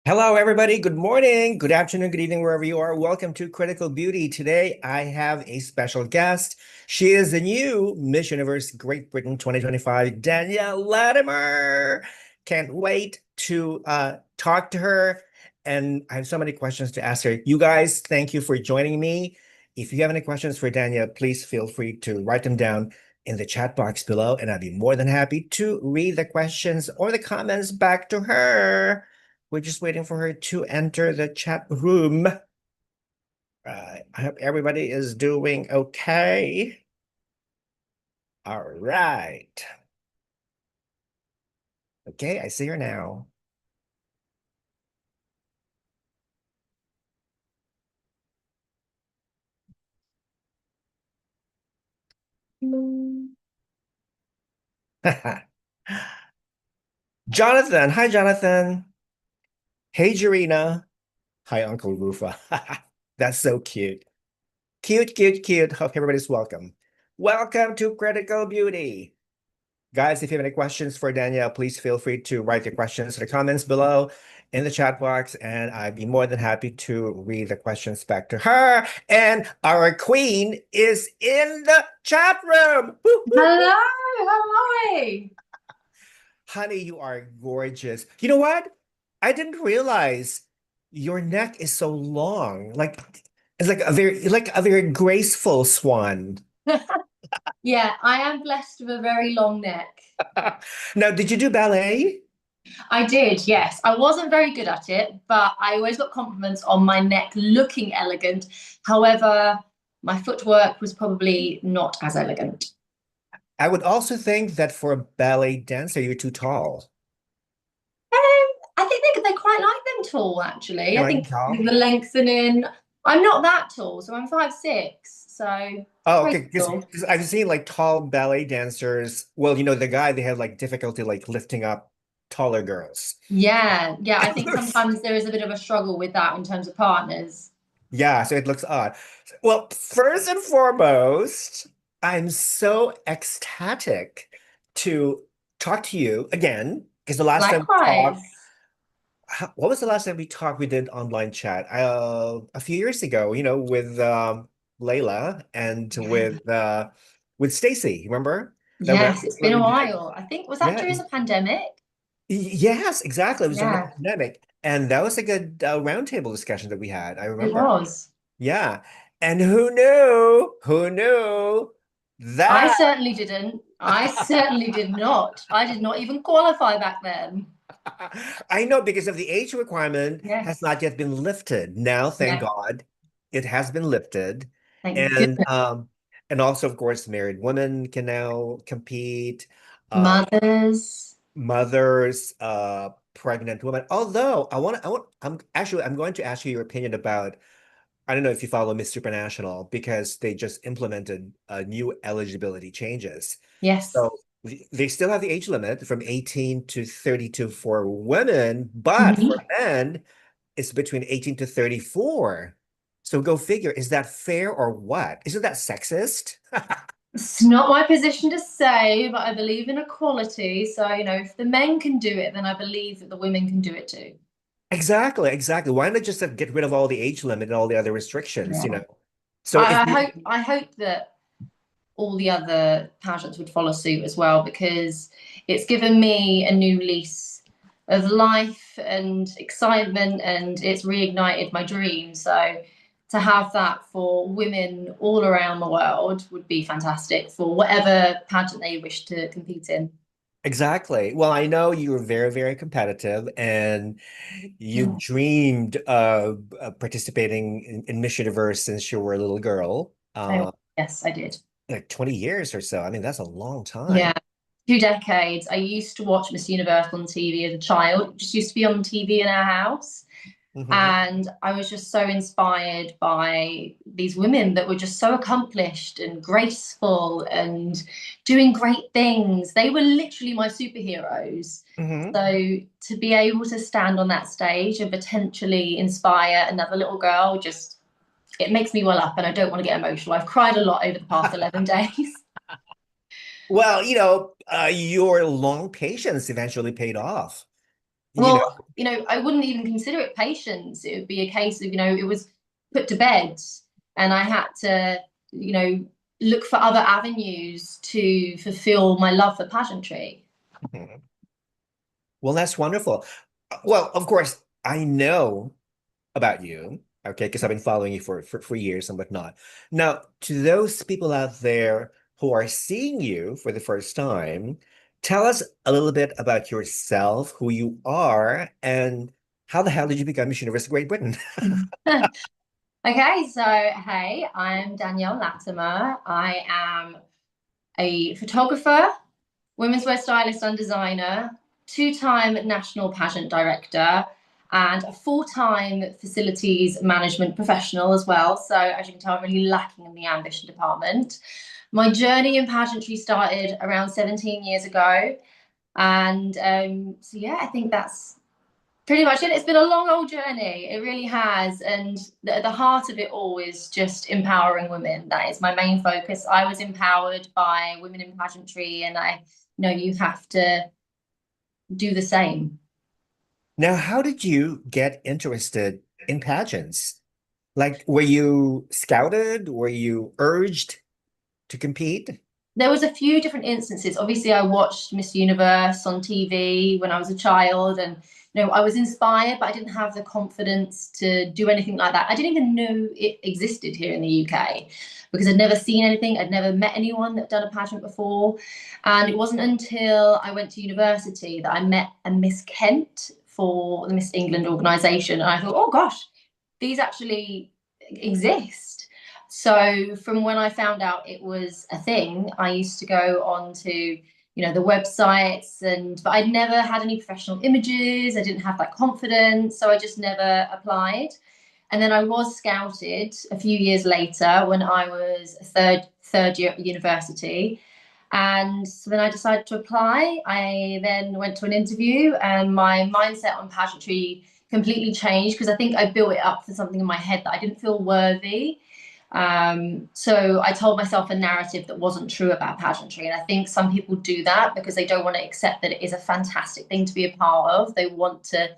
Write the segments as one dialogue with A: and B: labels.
A: Hello, everybody. Good morning, good afternoon, good evening, wherever you are. Welcome to Critical Beauty. Today, I have a special guest. She is the new Miss Universe Great Britain 2025, Danielle Latimer. Can't wait to talk to her. And I have so many questions to ask her. You guys, thank you for joining me. If you have any questions for Danielle, please feel free to write them down in the chat box below, and I'd be more than happy to read the questions or the comments back to her. We're just waiting for her to enter the chat room. I hope everybody is doing okay. All right. Okay, I see her now. Jonathan. Hi, Jonathan. Hey, Jarena. Hi, Uncle Rufa. That's so cute. Cute, cute, cute. Hope everybody's welcome. Welcome to Critical Beauty. Guys, if you have any questions for Danielle, please feel free to write your questions in the comments below in the chat box, and I'd be more than happy to read the questions back to her. And our queen is in the chat room. Woo, woo, woo.
B: Hello, how are you?
A: Honey, you are gorgeous. You know what? I didn't realize your neck is so long. Like it's like a very graceful swan.
B: Yeah, I am blessed with a very long neck.
A: Now, did you do ballet?
B: I did, yes. I wasn't very good at it, but I always got compliments on my neck looking elegant. However, my footwork was probably not as elegant.
A: I would also think that for a ballet dancer, you're too tall.
B: I think they quite like them tall, actually.
A: You
B: I
A: like them
B: think
A: tall?
B: with the lengthening, I'm not that tall, so I'm 5'6", so
A: Oh, okay.
B: graceful.
A: Because I've seen like tall ballet dancers. Well, you know, the guy, they have like difficulty like lifting up taller girls.
B: Yeah, I think sometimes there is a bit of a struggle with that in terms of partners.
A: Yeah, so it looks odd. Well, first and foremost, I'm so ecstatic to talk to you again because the last time we talked,
B: Likewise.
A: what was the last time we talked? We did online chat a few years ago, you know, with Layla and
B: Yeah.
A: with Stacy. Remember that
B: Yes, it's been
A: that
B: a
A: we did?
B: while. I think, was that
A: Yeah.
B: during the pandemic?
A: Yes, exactly. It was during the
B: Yeah,
A: pandemic, and that was a good roundtable discussion that we had. I
B: it
A: remember.
B: was.
A: Yeah, and who knew? Who knew
B: I
A: that?
B: certainly didn't. I certainly did not. I did not even qualify back then.
A: I know because of the age requirement has
B: Yes.
A: not yet been lifted. Now, thank
B: Yeah.
A: God, it has been lifted.
B: Thank
A: And
B: goodness.
A: also of course married women can now compete, uh
B: Mothers.
A: mothers, pregnant women. Although I'm going to ask you your opinion about, I don't know if you follow Miss Supranational because they just implemented new eligibility changes.
B: Yes.
A: So they still have the age limit from 18 to 32 for women, but for
B: Mhm.
A: men, it's between 18 to 34. So go figure, is that fair or what? Isn't that sexist?
B: It's not my position to say, but I believe in equality. So, if the men can do it, then I believe that the women can do it too.
A: Exactly, exactly. Why not just get rid of all the age limit and all the other restrictions, you
B: Yeah.
A: know? So if you,
B: I hope that all the other pageants would follow suit as well, because it's given me a new lease of life and excitement, and it's reignited my dream. So to have that for women all around the world would be fantastic for whatever pageant they wish to compete in.
A: exactly. Well, I know you were very, very competitive and you
B: Mm.
A: dreamed of participating in Miss Universe since you were a little girl,
B: Yes, I did.
A: like 20 years or so. I mean, that's a long
B: Yeah,
A: time.
B: 2 decades. I used to watch Miss Universe on TV as a child. It just used to be on TV in our house.
A: Hmm.
B: And I was just so inspired by these women that were just so accomplished and graceful and doing great things. They were literally my superheroes.
A: Hmm.
B: So to be able to stand on that stage and potentially inspire another little girl, just it makes me well up, and I don't want to get emotional. I've cried a lot over the past 11 days.
A: Well, you know, your long patience eventually paid off.
B: Well, I wouldn't even consider it patience. It would be a case of, it was put to bed and I had to, look for other avenues to fulfill my love for pageantry.
A: Mhm. Well, that's wonderful. Well, of course, I know about you, okay, because I've been following you for years and whatnot. Now, to those people out there who are seeing you for the first time, tell us a little bit about yourself, who you are, and how the hell did you become Miss Universe Great Britain?
B: Okay, so hey, I'm Danielle Latimer. I am a photographer, women's wear stylist and designer, two-time national pageant director, and a full-time facilities management professional as well. So as you can tell, I'm really lacking in the ambition department. My journey in pageantry started around 17 years ago. And so, yeah, I think that's pretty much it. It's been a long old journey. It really has. And the heart of it all is just empowering women. That is my main focus. I was empowered by women in pageantry, and I know you have to do the same.
A: Now, how did you get interested in pageants? Like, were you scouted? Were you urged to compete?
B: There was a few different instances. Obviously, I watched Miss Universe on TV when I was a child, and I was inspired, but I didn't have the confidence to do anything like that. I didn't even know it existed here in the UK because I'd never seen anything. I'd never met anyone that had done a pageant before. And it wasn't until I went to university that I met a Miss Kent for the Miss England organisation. And I thought, oh gosh, these actually exist. So from when I found out it was a thing, I used to go on to the websites, but I'd never had any professional images. I didn't have that confidence, so I just never applied. And then I was scouted a few years later when I was a third year at university. And so then I decided to apply. I then went to an interview, and my mindset on pageantry completely changed because I think I built it up for something in my head that I didn't feel worthy. So I told myself a narrative that wasn't true about pageantry. And I think some people do that because they don't want to accept that it is a fantastic thing to be a part of. They want to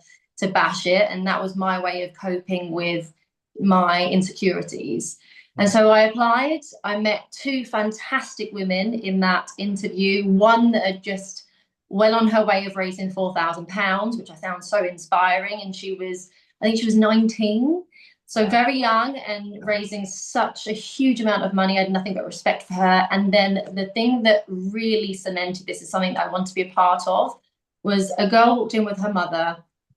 B: bash it. And that was my way of coping with my insecurities. And so I applied. I met two fantastic women in that interview, one that had just well on her way of raising £4,000, which I found so inspiring. And I think she was 19. So very young and raising such a huge amount of money. I had nothing but respect for her. And then the thing that really cemented this is something that I want to be a part of was a girl walked in with her mother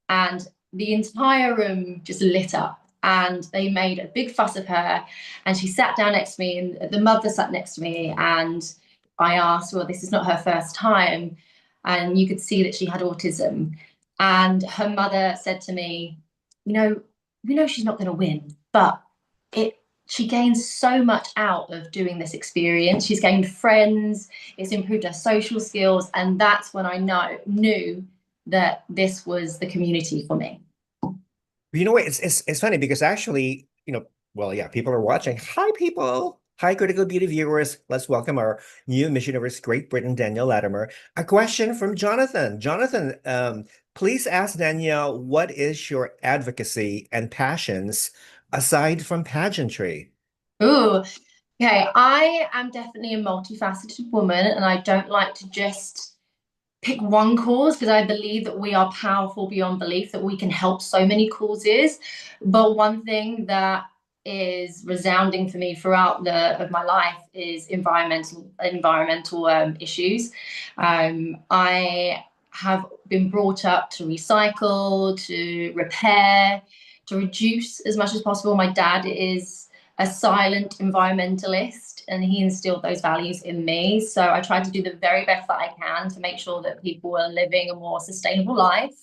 B: and the entire room just lit up. And they made a big fuss of her. And she sat down next to me and the mother sat next to me. And I asked, well, this is not her first time. And you could see that she had autism. And her mother said to me, we know she's not going to win, but she gains so much out of doing this experience. She's gained friends, it's improved her social skills, and that's when I knew that this was the community for me.
A: You know what? It's funny because actually, well, yeah, people are watching. Hi, people. Hi, Critical Beauty viewers. Let's welcome our new Miss Universe Great Britain, Danielle Latimer. A question from Jonathan. Jonathan, please ask Danielle, what is your advocacy and passions aside from pageantry?
B: Ooh, okay. I am definitely a multifaceted woman, and I don't like to just pick one cause because I believe that we are powerful beyond belief, that we can help so many causes. But one thing that is resounding for me throughout of my life is environmental issues. I have been brought up to recycle, to repair, to reduce as much as possible. My dad is a silent environmentalist and he instilled those values in me. So I try to do the very best that I can to make sure that people are living a more sustainable life.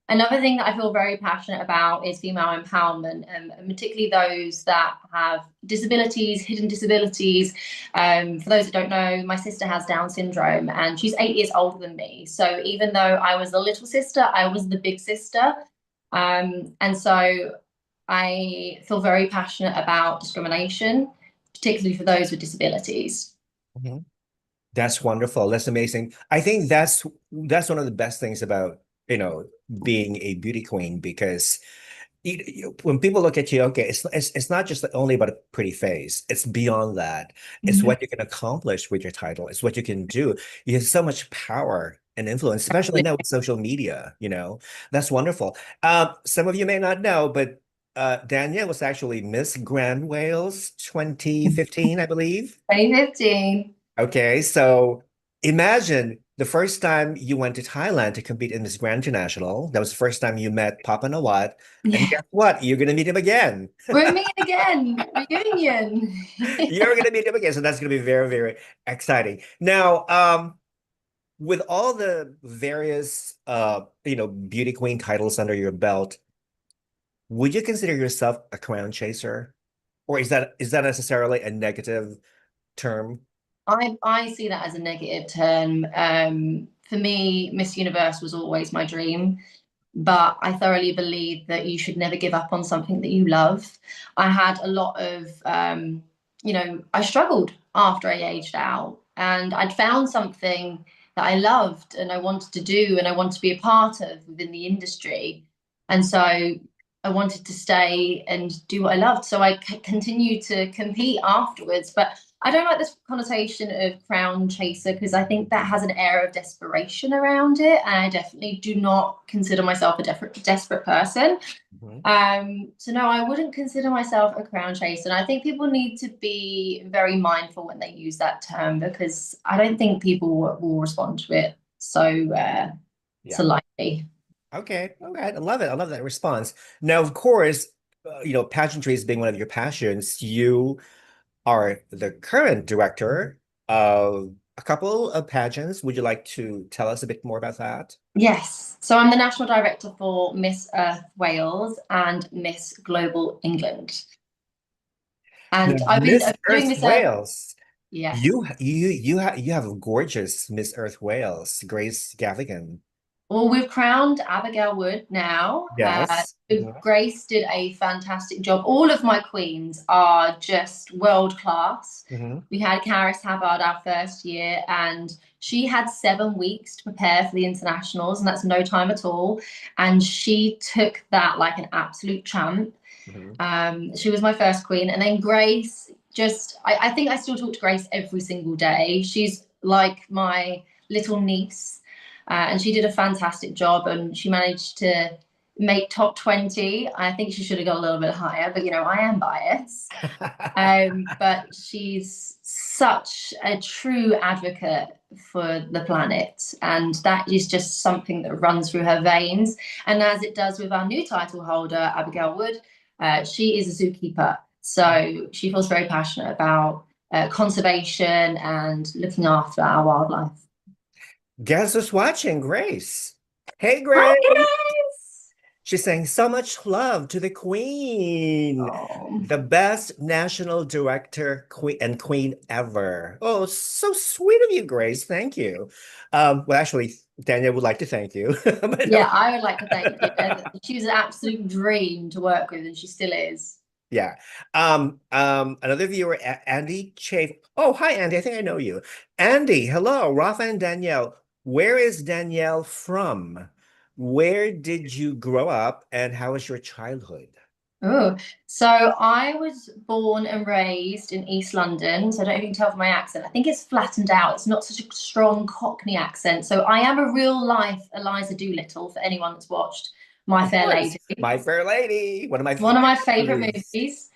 B: Another thing that I feel very passionate about is female empowerment, and particularly those that have disabilities, hidden disabilities. For those that don't know, my sister has Down syndrome and she's 8 years older than me. So even though I was the little sister, I was the big sister. And so I feel very passionate about discrimination, particularly for those with disabilities.
A: Mhm. That's wonderful. That's amazing. I think that's one of the best things about being a beauty queen because when people look at you, okay, it's not just only about a pretty face. It's beyond that. It's
B: Mhm.
A: what you can accomplish with your title. It's what you can do. You have so much power and influence, especially now with social media, That's wonderful. Some of you may not know, but Danielle was actually Miss Grand Wales 2015, I believe.
B: 2015.
A: Okay, so imagine the first time you went to Thailand to compete in Miss Grand International. That was the first time you met Papa Nawat. And
B: Yeah.
A: guess what? You're going to meet him again.
B: We're meeting again. Reunion.
A: You're going to meet him again. So that's going to be very, very exciting. Now, with all the various, beauty queen titles under your belt, would you consider yourself a crown chaser? Or is that necessarily a negative term?
B: I see that as a negative term. For me, Miss Universe was always my dream, but I thoroughly believe that you should never give up on something that you love. I had a lot of, I struggled after I aged out, and I'd found something that I loved and I wanted to do and I wanted to be a part of within the industry. And so I wanted to stay and do what I loved. So I continued to compete afterwards. But I don't like this connotation of crown chaser because I think that has an air of desperation around it. And I definitely do not consider myself a desperate person.
A: Mhm.
B: So no, I wouldn't consider myself a crown chaser. And I think people need to be very mindful when they use that term because I don't think people will respond to it so
A: Yeah.
B: lightly.
A: Okay. All right. I love it. I love that response. Now, of course, pageantry is being one of your passions. You are the current director of a couple of pageants. Would you like to tell us a bit more about that?
B: Yes. So I'm the national director for Miss Earth Wales and Miss Global England.
A: Now,
B: And
A: Miss
B: I've been doing
A: Earth
B: Miss Earth.
A: Wales.
B: Yes.
A: You have a gorgeous Miss Earth Wales, Grace Gavigan.
B: Well, we've crowned Abigail Wood now.
A: Yes. Mhm.
B: Grace did a fantastic job. All of my queens are just world class.
A: Mhm.
B: We had Caris Havard our first year, and she had 7 weeks to prepare for the internationals, and that's no time at all. And she took that like an absolute champ.
A: Mhm.
B: She was my first queen, and then Grace. I think I still talk to Grace every single day. She's like my little niece. And she did a fantastic job and she managed to make top 20. I think she should have got a little bit higher, but I am biased. But she's such a true advocate for the planet, and that is just something that runs through her veins. And as it does with our new title holder, Abigail Wood, she is a zookeeper. So she feels very passionate about conservation and looking after our wildlife.
A: Guess who's watching? Grace. Hey,
B: Hi,
A: Grace.
B: guys!
A: She's saying so much love to the Queen,
B: Oh.
A: the best national director queen ever. Oh, so sweet of you, Grace. Thank you. Well, actually, Danielle would like to thank you. But no.
B: Yeah, I would like to thank you. She was an absolute dream to work with, and she still is.
A: Yeah. Another viewer, Andy Chafe. Oh, hi, Andy. I think I know you. Andy, hello, Rafa and Danielle. Where is Danielle from? Where did you grow up and how was your childhood?
B: Oh, so I was born and raised in East London. So I don't know if you can tell from my accent. I think it's flattened out. It's not such a strong Cockney accent. So I am a real life Eliza Doolittle for anyone that's watched My
A: Of
B: Fair
A: course,
B: Lady.
A: My Fair Lady, one of my
B: One of
A: favorite
B: my favorite
A: movies.
B: movies.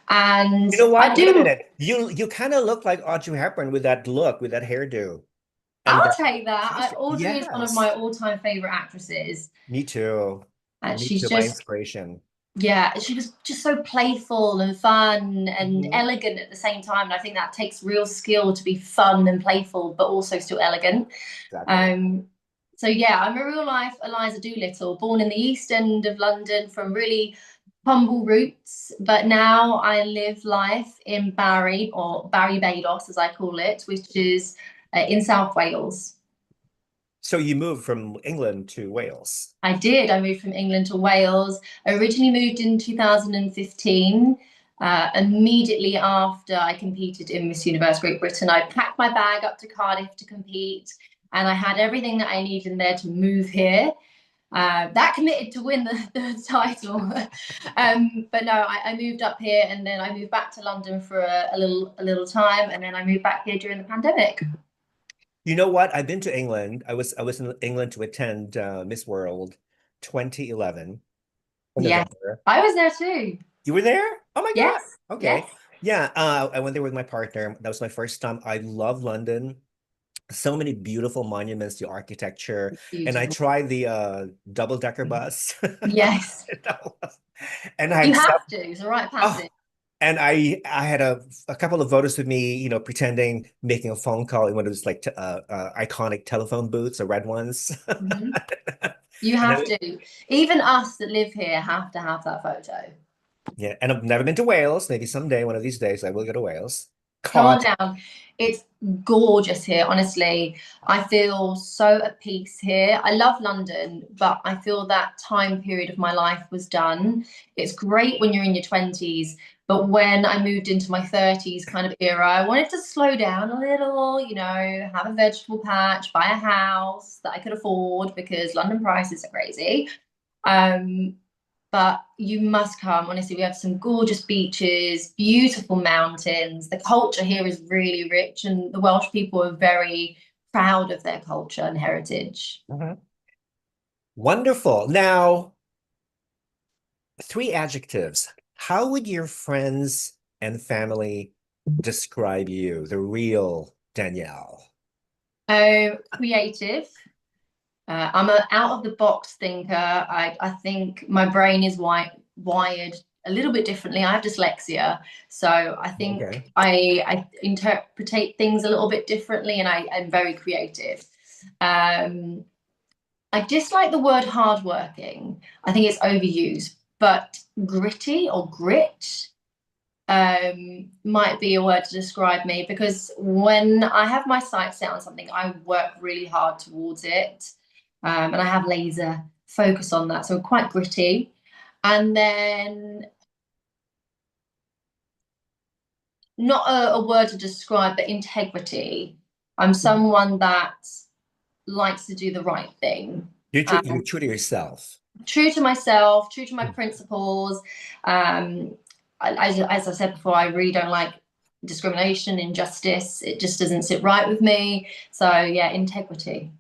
B: And
A: You know
B: I
A: what? Wait a
B: do,
A: minute. You kind of look like Audrey Hepburn with that look, with that hairdo, and
B: I'll
A: that
B: take that.
A: costume.
B: Audrey is one of
A: Yes,
B: my all-time favorite actresses.
A: me too.
B: And
A: Me
B: she's
A: too. My
B: just
A: inspiration.
B: Yeah, she was just so playful and fun and
A: Mhm.
B: elegant at the same time. And I think that takes real skill to be fun and playful, but also still elegant.
A: Exactly.
B: Um, so yeah, I'm a real life Eliza Doolittle, born in the East End of London from really humble roots, but now I live life in Barry or Barry Bados, as I call it, which is in South Wales.
A: So you moved from England to Wales.
B: I did. I moved from England to Wales. I originally moved in 2015. Immediately after I competed in Miss Universe Great Britain, I packed my bag up to Cardiff to compete, and I had everything that I needed in there to move here. That committed to win the title. But no, I moved up here, and then I moved back to London for a little time, and then I moved back here during the pandemic.
A: You know what? I've been to England. I was in England to attend Miss World 2011 in
B: Yes,
A: November.
B: I was there too.
A: You were there? Oh my God.
B: Yes,
A: Okay.
B: yes,
A: Yeah, I went there with my partner. That was my first time. I love London. So many beautiful monuments, the architecture, and I
B: beautiful.
A: tried the double-decker bus.
B: Yes,
A: And I
B: you
A: had
B: have to. It's a rite of
A: oh,
B: passage.
A: and I had a couple of voters with me, pretending making a phone call in one of those like iconic telephone booths, the red ones.
B: Mhm. You
A: And
B: have to. Even us that live here have to have that photo.
A: yeah, and I've never been to Wales. Maybe someday, one of these days, I will go to Wales.
B: Come on
A: Caught.
B: down. It's gorgeous here, honestly. I feel so at peace here. I love London, but I feel that time period of my life was done. It's great when you're in your 20s, but when I moved into my 30s kind of era, I wanted to slow down a little, have a vegetable patch, buy a house that I could afford because London prices are crazy. Um, but you must come. Honestly, we have some gorgeous beaches, beautiful mountains. The culture here is really rich, and the Welsh people are very proud of their culture and heritage.
A: Mhm. Wonderful. Now, three adjectives. How would your friends and family describe you, the real Danielle?
B: Creative. I'm an out of the box thinker. I think my brain is wired a little bit differently. I have dyslexia, so I think
A: Okay.
B: I interpretate things a little bit differently, and I'm very creative. Um, I dislike the word hardworking. I think it's overused, but gritty or grit might be a word to describe me because when I have my sights set on something, I work really hard towards it. And I have laser focus on that. So quite gritty. And then not a word to describe, but integrity. I'm someone that likes to do the right thing.
A: You're true to yourself.
B: True to myself, true to my principles. Um, as I said before, I really don't like discrimination, injustice. It just doesn't sit right with me. So yeah, integrity.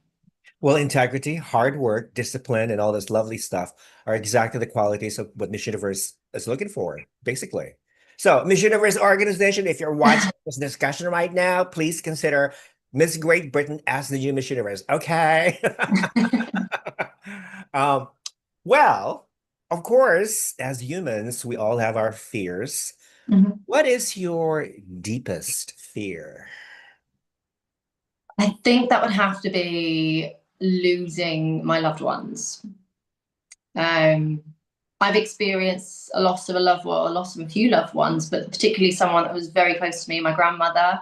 A: Well, integrity, hard work, discipline, and all this lovely stuff are exactly the qualities of what Miss Universe is looking for, basically. So, Miss Universe organization, if you're watching this discussion right now, please consider Miss Great Britain as the new Miss Universe. Okay. Um, well, of course, as humans, we all have our fears.
B: Mhm.
A: What is your deepest fear?
B: I think that would have to be losing my loved ones. Um, I've experienced a loss of a loved one, a loss of a few loved ones, but particularly someone that was very close to me, my grandmother.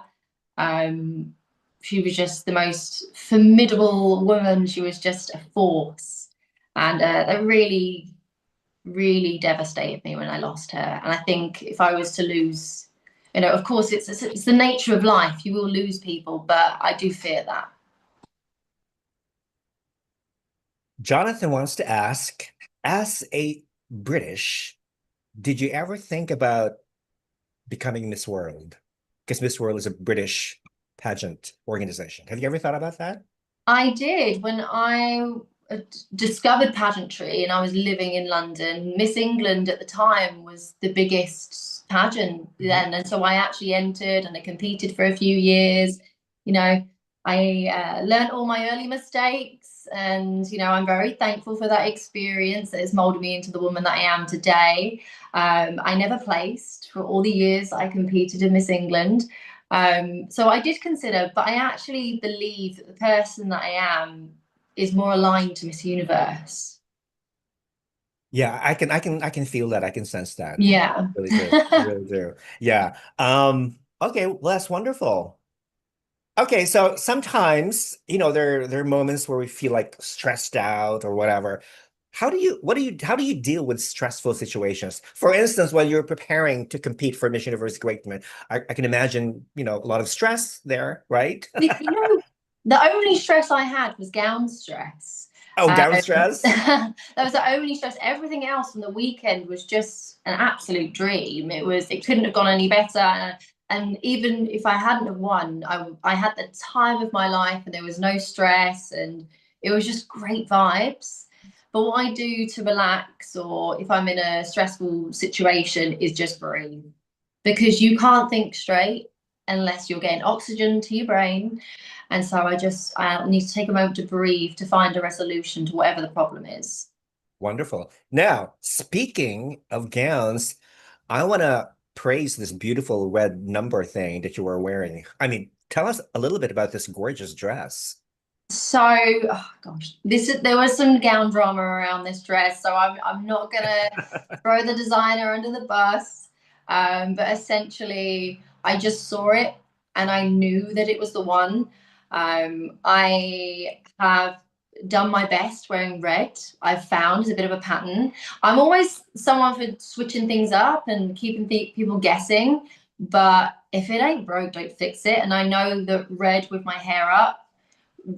B: Um, she was just the most formidable woman. She was just a force. And that really, really devastated me when I lost her. And I think if I was to lose, of course, it's the nature of life. You will lose people, but I do fear that.
A: Jonathan wants to ask, as a British, did you ever think about becoming Miss World? Because Miss World is a British pageant organization. Have you ever thought about that?
B: I did when I discovered pageantry and I was living in London. Miss England at the time was the biggest pageant
A: Mhm.
B: then, and so I actually entered and I competed for a few years. You know, I learned all my early mistakes, and I'm very thankful for that experience that has molded me into the woman that I am today. I never placed for all the years I competed in Miss England. So I did consider, but I actually believe that the person that I am is more aligned to Miss Universe.
A: Yeah, I can feel that. I can sense that.
B: Yeah.
A: Really do. Really do. Yeah. Okay, well, that's wonderful. Okay, so sometimes, there are moments where we feel like stressed out or whatever. How do you deal with stressful situations? For instance, when you're preparing to compete for Miss Universe Great Britain, I can imagine, a lot of stress there, right?
B: You know, the only stress I had was gown stress.
A: Oh, gown stress.
B: That was the only stress. Everything else from the weekend was just an absolute dream. It couldn't have gone any better. And even if I hadn't have won, I had the time of my life, and there was no stress, and it was just great vibes. But what I do to relax, or if I'm in a stressful situation, is just breathe, because you can't think straight unless you're getting oxygen to your brain. And so I need to take a moment to breathe, to find a resolution to whatever the problem is.
A: Wonderful. Now, speaking of gowns, I want to praise this beautiful red number thing that you were wearing. I mean, tell us a little bit about this gorgeous dress.
B: So, oh gosh, there was some gown drama around this dress, so I'm not gonna throw the designer under the bus. But essentially, I just saw it and I knew that it was the one. I have done my best wearing red. I've found is a bit of a pattern. I'm always someone for switching things up and keeping people guessing. But if it ain't broke, don't fix it. And I know that red with my hair up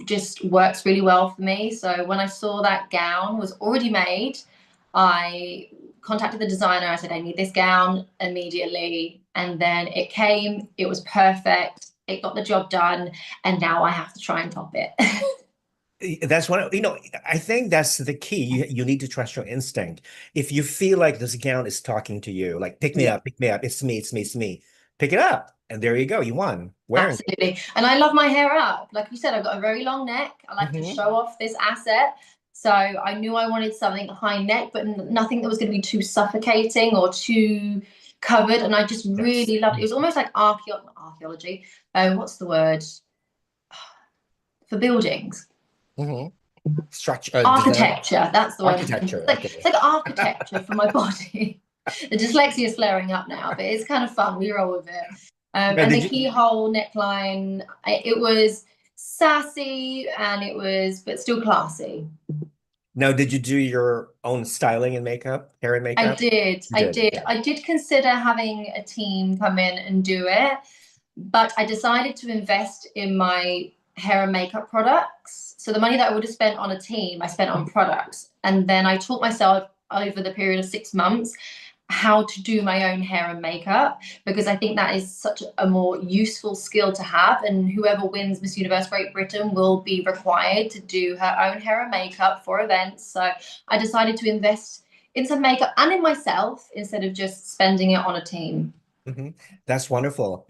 B: just works really well for me. So when I saw that gown was already made, I contacted the designer. I said, I need this gown immediately. And then it came, it was perfect. It got the job done. And now I have to try and top it.
A: That's one, I think that's the key. You need to trust your instinct. If you feel like this gown is talking to you, like pick me up, it's me, it's me, it's me. Pick it up. And there you go. You won. Wearing
B: Absolutely. And I love my hair up. Like you said, I've got a very long neck. I like to show off this asset. So I knew I wanted something high neck, but nothing that was going to be too suffocating or too covered. And I just really loved it. It was almost like archaeology. What's the word? For buildings.
A: Structure.
B: Architecture. That's the word.
A: Architecture.
B: It's like architecture for my body. The dyslexia is flaring up now, but it's kind of fun. We roll with it. And the keyhole neckline, it was sassy but still classy.
A: Now, did you do your own styling and makeup, hair and makeup?
B: I did consider having a team come in and do it, but I decided to invest in my hair and makeup products. So the money that I would have spent on a team, I spent on products. And then I taught myself over the period of 6 months how to do my own hair and makeup, because I think that is such a more useful skill to have. And whoever wins Miss Universe Great Britain will be required to do her own hair and makeup for events. So I decided to invest in some makeup and in myself instead of just spending it on a team.
A: That's wonderful.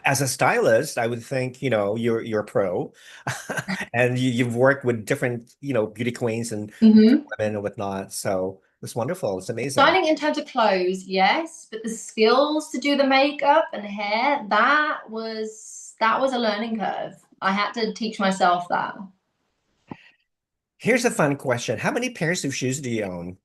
A: As a stylist, I would think, you're a pro and you've worked with different, beauty queens and women and whatnot. So it's wonderful. It's amazing.
B: Styling in terms of clothes, yes, but the skills to do the makeup and hair, that was a learning curve. I had to teach myself that.
A: Here's a fun question. How many pairs of shoes do you own?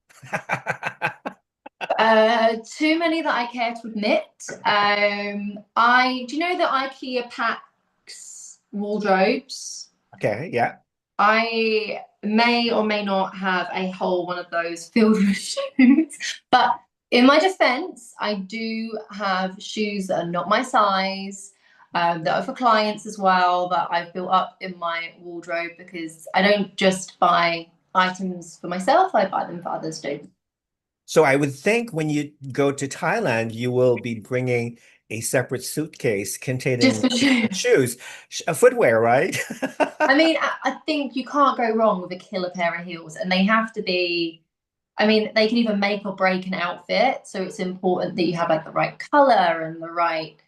B: Too many that I care to admit. Do you know the IKEA packs wardrobes?
A: Okay, yeah.
B: I may or may not have a whole one of those filled with shoes, but in my defense, I do have shoes that are not my size, that are for clients as well, that I've built up in my wardrobe, because I don't just buy items for myself, I buy them for others too.
A: So I would think when you go to Thailand, you will be bringing a separate suitcase containing shoes, footwear, right?
B: I mean, I think you can't go wrong with a killer pair of heels, and they have to be, I mean, they can even make or break an outfit. So it's important that you have like the right color and the right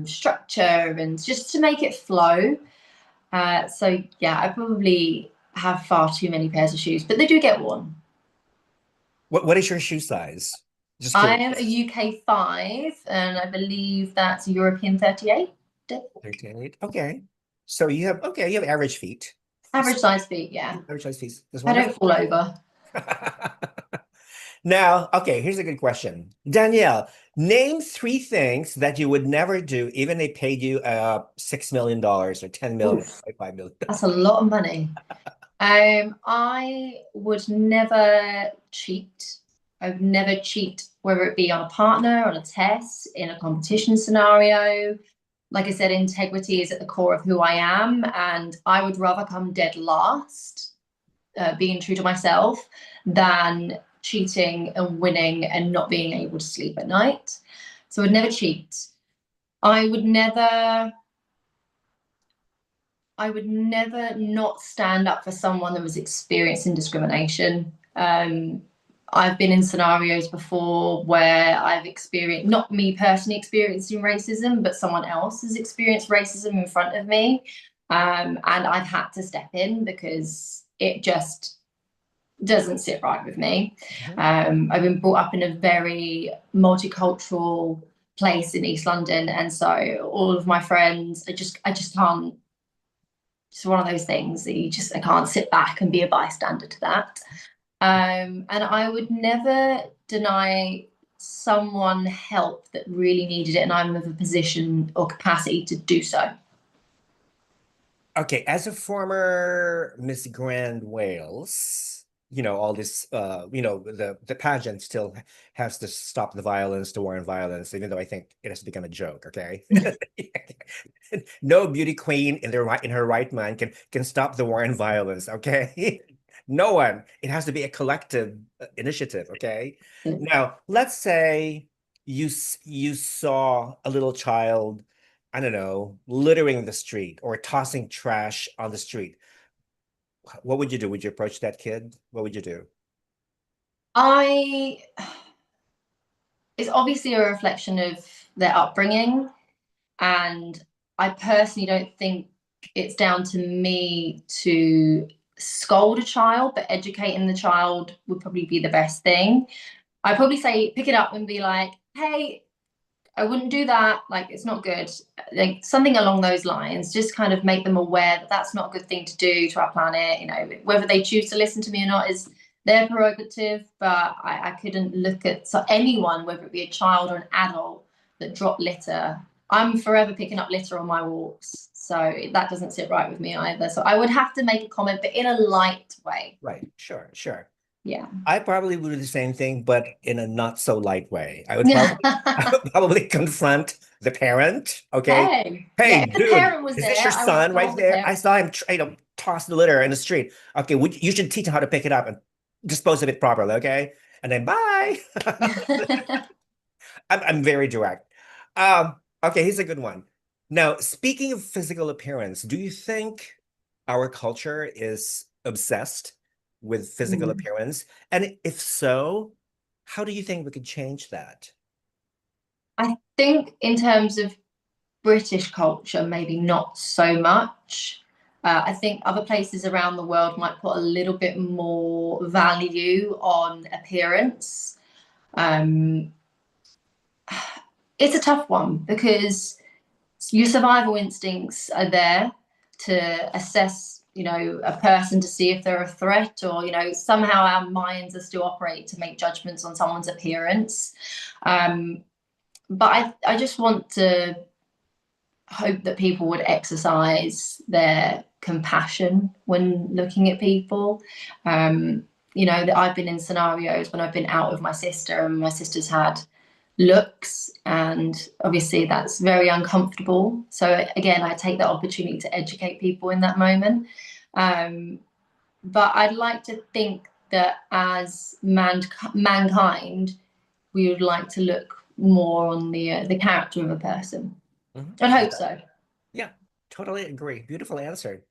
B: structure, and just to make it flow. So yeah, I probably have far too many pairs of shoes, but they do get worn.
A: What is your shoe size?
B: I am a UK 5, and I believe that's European 38.
A: 38. Okay. So you have average feet.
B: Average size feet, yeah.
A: Average size feet.
B: I don't fall over.
A: Now, okay, here's a good question. Danielle, name 3 things that you would never do, even they paid you $6 million or 10 million, 5 million.
B: That's a lot of money. I would never cheat. I would never cheat, whether it be on a partner, on a test, in a competition scenario. Like I said, integrity is at the core of who I am, and I would rather come dead last being true to myself than cheating and winning and not being able to sleep at night. So I'd never cheat. I would never not stand up for someone that was experiencing discrimination. I've been in scenarios before where I've experienced, not me personally experiencing racism, but someone else has experienced racism in front of me. And I've had to step in because it just doesn't sit right with me. I've been brought up in a very multicultural place in East London, and so all of my friends, I just can't. It's one of those things that I can't sit back and be a bystander to that. And I would never deny someone help that really needed it, and I'm of a position or capacity to do so.
A: Okay, as a former Miss Grand Wales, all this, the pageant still has to stop the violence, the war on violence, even though I think it has become a joke, okay? No beauty queen in her right mind can stop the war on violence, okay? No one. It has to be a collective initiative, okay? Now, let's say you saw a little child, I don't know, littering the street or tossing trash on the street. What would you do? Would you approach that kid? What would you do?
B: It's obviously a reflection of their upbringing, and I personally don't think it's down to me to scold a child, but educating the child would probably be the best thing. I'd probably say pick it up and be like, hey, I wouldn't do that. Like, it's not good. Like, something along those lines. Just kind of make them aware that that's not a good thing to do to our planet. Whether they choose to listen to me or not is their prerogative. But I couldn't look at anyone, whether it be a child or an adult, that dropped litter. I'm forever picking up litter on my walks. So that doesn't sit right with me either. So I would have to make a comment, but in a light way.
A: Right. Sure.
B: Yeah.
A: I probably would do the same thing, but in a not so light way. I would probably confront the parent. Okay.
B: Hey,
A: Hey,
B: if the
A: dude,
B: parent was
A: is
B: there,
A: this your
B: I would
A: son right
B: scold the
A: there? I
B: parent.
A: saw him, toss the litter in the street. Okay, you should teach him how to pick it up and dispose of it properly. Okay, and then bye. I'm very direct. Okay, here's a good one. Now, speaking of physical appearance, do you think our culture is obsessed with physical appearance? And if so, how do you think we could change that?
B: I think in terms of British culture, maybe not so much. I think other places around the world might put a little bit more value on appearance. Um, it's a tough one because your survival instincts are there to assess, a person to see if they're a threat, or, somehow our minds are still operate to make judgments on someone's appearance. But I just want to hope that people would exercise their compassion when looking at people. That I've been in scenarios when I've been out with my sister and my sister's had looks, and obviously that's very uncomfortable. So again, I take that opportunity to educate people in that moment. But I'd like to think that as mankind, we would like to look more on the character of a person. I hope so.
A: Yeah, totally agree. Beautiful answer.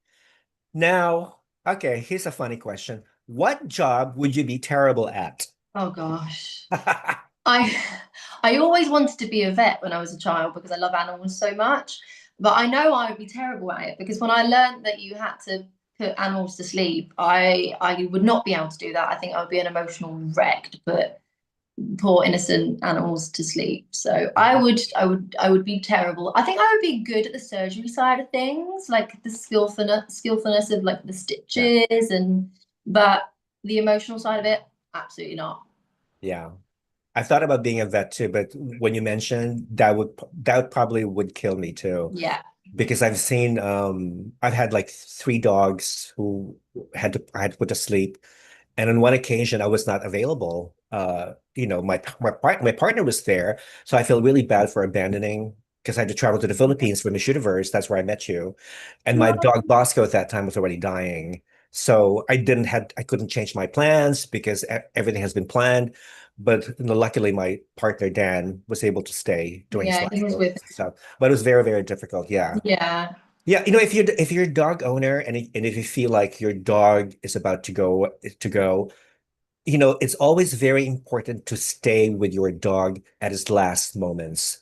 A: Now, okay, here's a funny question. What job would you be terrible at?
B: Oh gosh. I I always wanted to be a vet when I was a child because I love animals so much. But I know I would be terrible at it because when I learned that you had to put animals to sleep, I would not be able to do that. I think I would be an emotional wreck to put poor innocent animals to sleep. So I would be terrible. I think I would be good at the surgery side of things, like the skillfulness of like the stitches but the emotional side of it, absolutely not.
A: Yeah. I thought about being a vet too, but when you mentioned that probably would kill me too.
B: Yeah.
A: Because I've had like three dogs who I had to put to sleep. And on one occasion I was not available. My partner was there, so I feel really bad for abandoning because I had to travel to the Philippines for Miss Universe. That's where I met you. And my dog Bosco at that time was already dying. So I couldn't change my plans because everything has been planned. But luckily, my partner Dan was able to stay during his
B: Yeah, he
A: last
B: was
A: days
B: with.
A: and stuff. But it was very, very difficult. Yeah.
B: Yeah,
A: Yeah, if you're a dog owner and if you feel like your dog is about to go, it's always very important to stay with your dog at his last moments.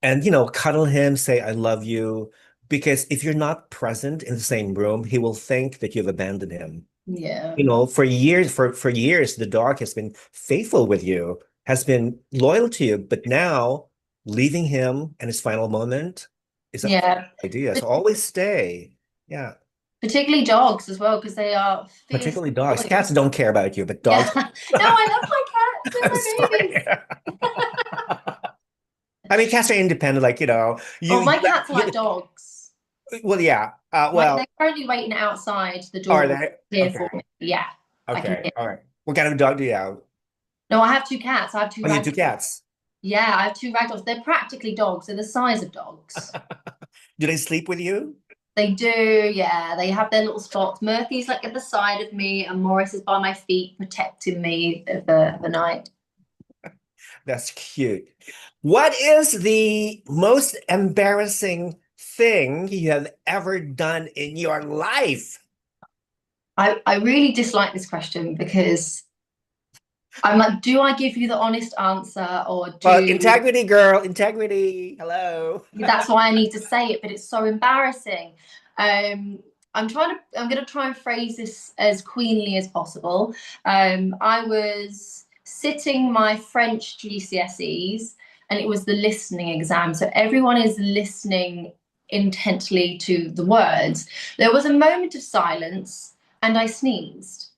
A: And cuddle him, say I love you, because if you're not present in the same room, he will think that you've abandoned him.
B: yeah,
A: For years, the dog has been faithful with you, has been loyal to you, but now leaving him in his final moment is a
B: yeah.
A: idea. So always stay. Yeah,
B: Particularly dogs as well, because they are fierce,
A: particularly dogs.
B: loyal.
A: Cats don't care about you, but
B: Yeah.
A: dogs.
B: No, I love my cats. They're
A: I'm
B: my babies.
A: sorry. I mean, cats are independent, like
B: Oh, my
A: let
B: cats are like
A: you.
B: dogs.
A: Well, yeah.
B: They're
A: Well,
B: currently waiting outside the
A: are
B: door
A: they?
B: here for
A: Okay.
B: me. Yeah, I can
A: Okay.
B: hear.
A: All right. What kind of dog do you have?
B: No, I have two cats. I have two
A: Oh, you have two
B: ragdolls.
A: cats.
B: Yeah, I have two ragdolls. They're practically dogs. They're the size of dogs.
A: Do they sleep with you?
B: They do, yeah. They have their little spots. Murphy's like at the side of me, and Morris is by my feet, protecting me of the night.
A: That's cute. What is the most embarrassing thing you have ever done in your life?
B: I really dislike this question because I'm like, do I give you the honest answer or
A: Well,
B: do
A: integrity, girl, integrity. Hello.
B: that's why I need to say it, but it's so embarrassing. I'm gonna try and phrase this as queenly as possible. I was sitting my French GCSEs and it was the listening exam. So everyone is listening intently to the words. There was a moment of silence and I sneezed.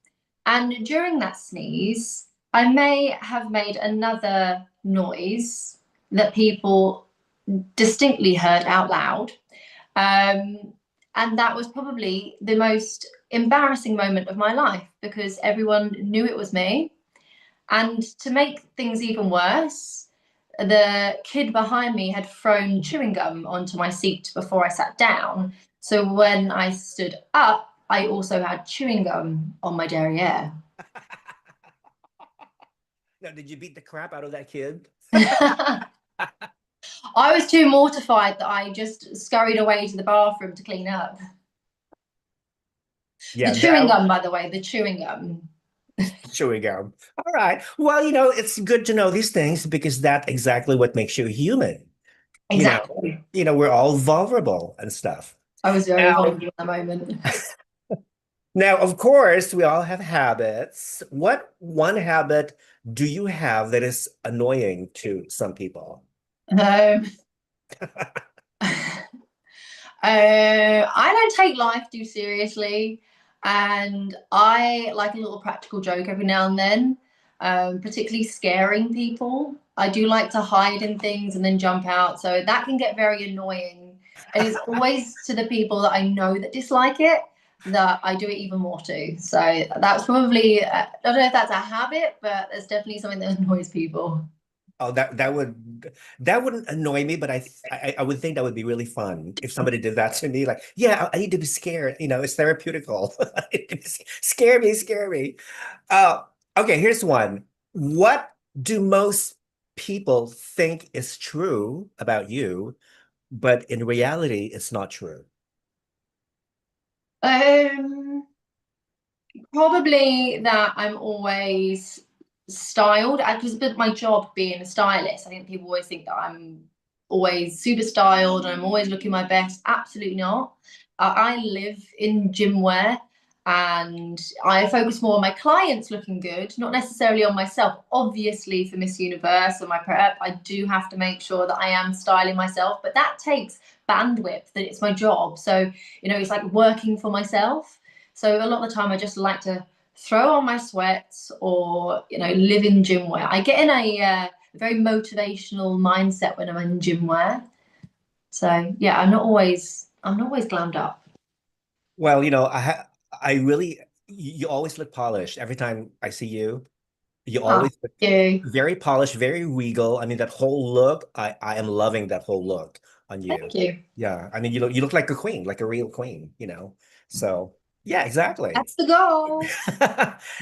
B: And during that sneeze, I may have made another noise that people distinctly heard out loud. Um, and that was probably the most embarrassing moment of my life because everyone knew it was me. And to make things even worse, the kid behind me had thrown chewing gum onto my seat before I sat down. So when I stood up, I also had chewing gum on my derriere.
A: Now, did you beat the crap out of that kid?
B: I was too mortified that I just scurried away to the bathroom to clean up. The
A: Yeah,
B: chewing
A: that
B: gum, by the way, the chewing gum.
A: chewing gum. All right. Well, it's good to know these things because that's exactly what makes you human. You know,
B: Exactly.
A: we're all vulnerable and stuff.
B: I was very
A: Now,
B: vulnerable at the moment.
A: now, of course, we all have habits. What one habit do you have that is annoying to some people?
B: Um, I don't take life too seriously, and I like a little practical joke every now and then, particularly scaring people. I do like to hide in things and then jump out, so that can get very annoying. And it's always to the people that I know that dislike it that I do it even more to. So that's probably, I don't know if that's a habit, but it's definitely something that annoys people.
A: Oh, that wouldn't annoy me, but I would think that would be really fun if somebody did that to me. Like, yeah, I need to be scared. It's therapeutical. Scare me, scare me. Uh, okay, here's one. What do most people think is true about you, but in reality, it's not true?
B: Um, Probably that I'm always styled. Because with my job being a stylist, I think people always think that I'm always super styled and I'm always looking my best. Absolutely not. I live in gym wear and I focus more on my clients looking good, not necessarily on myself. Obviously, for Miss Universe and my prep, I do have to make sure that I am styling myself, but that takes bandwidth, that it's my job. So, it's like working for myself. So a lot of the time I just like to throw on my sweats or, live in gym wear. I get in a very motivational mindset when I'm in gym wear. So yeah, I'm not always glammed up.
A: Well, I really, you always look polished every time I see you. You
B: Oh,
A: always look
B: thank you.
A: very polished, very regal. I mean, that whole look, I am loving that whole look on you.
B: Thank you.
A: Yeah. I mean, you look like a queen, like a real queen. So Yeah, exactly.
B: That's the goal.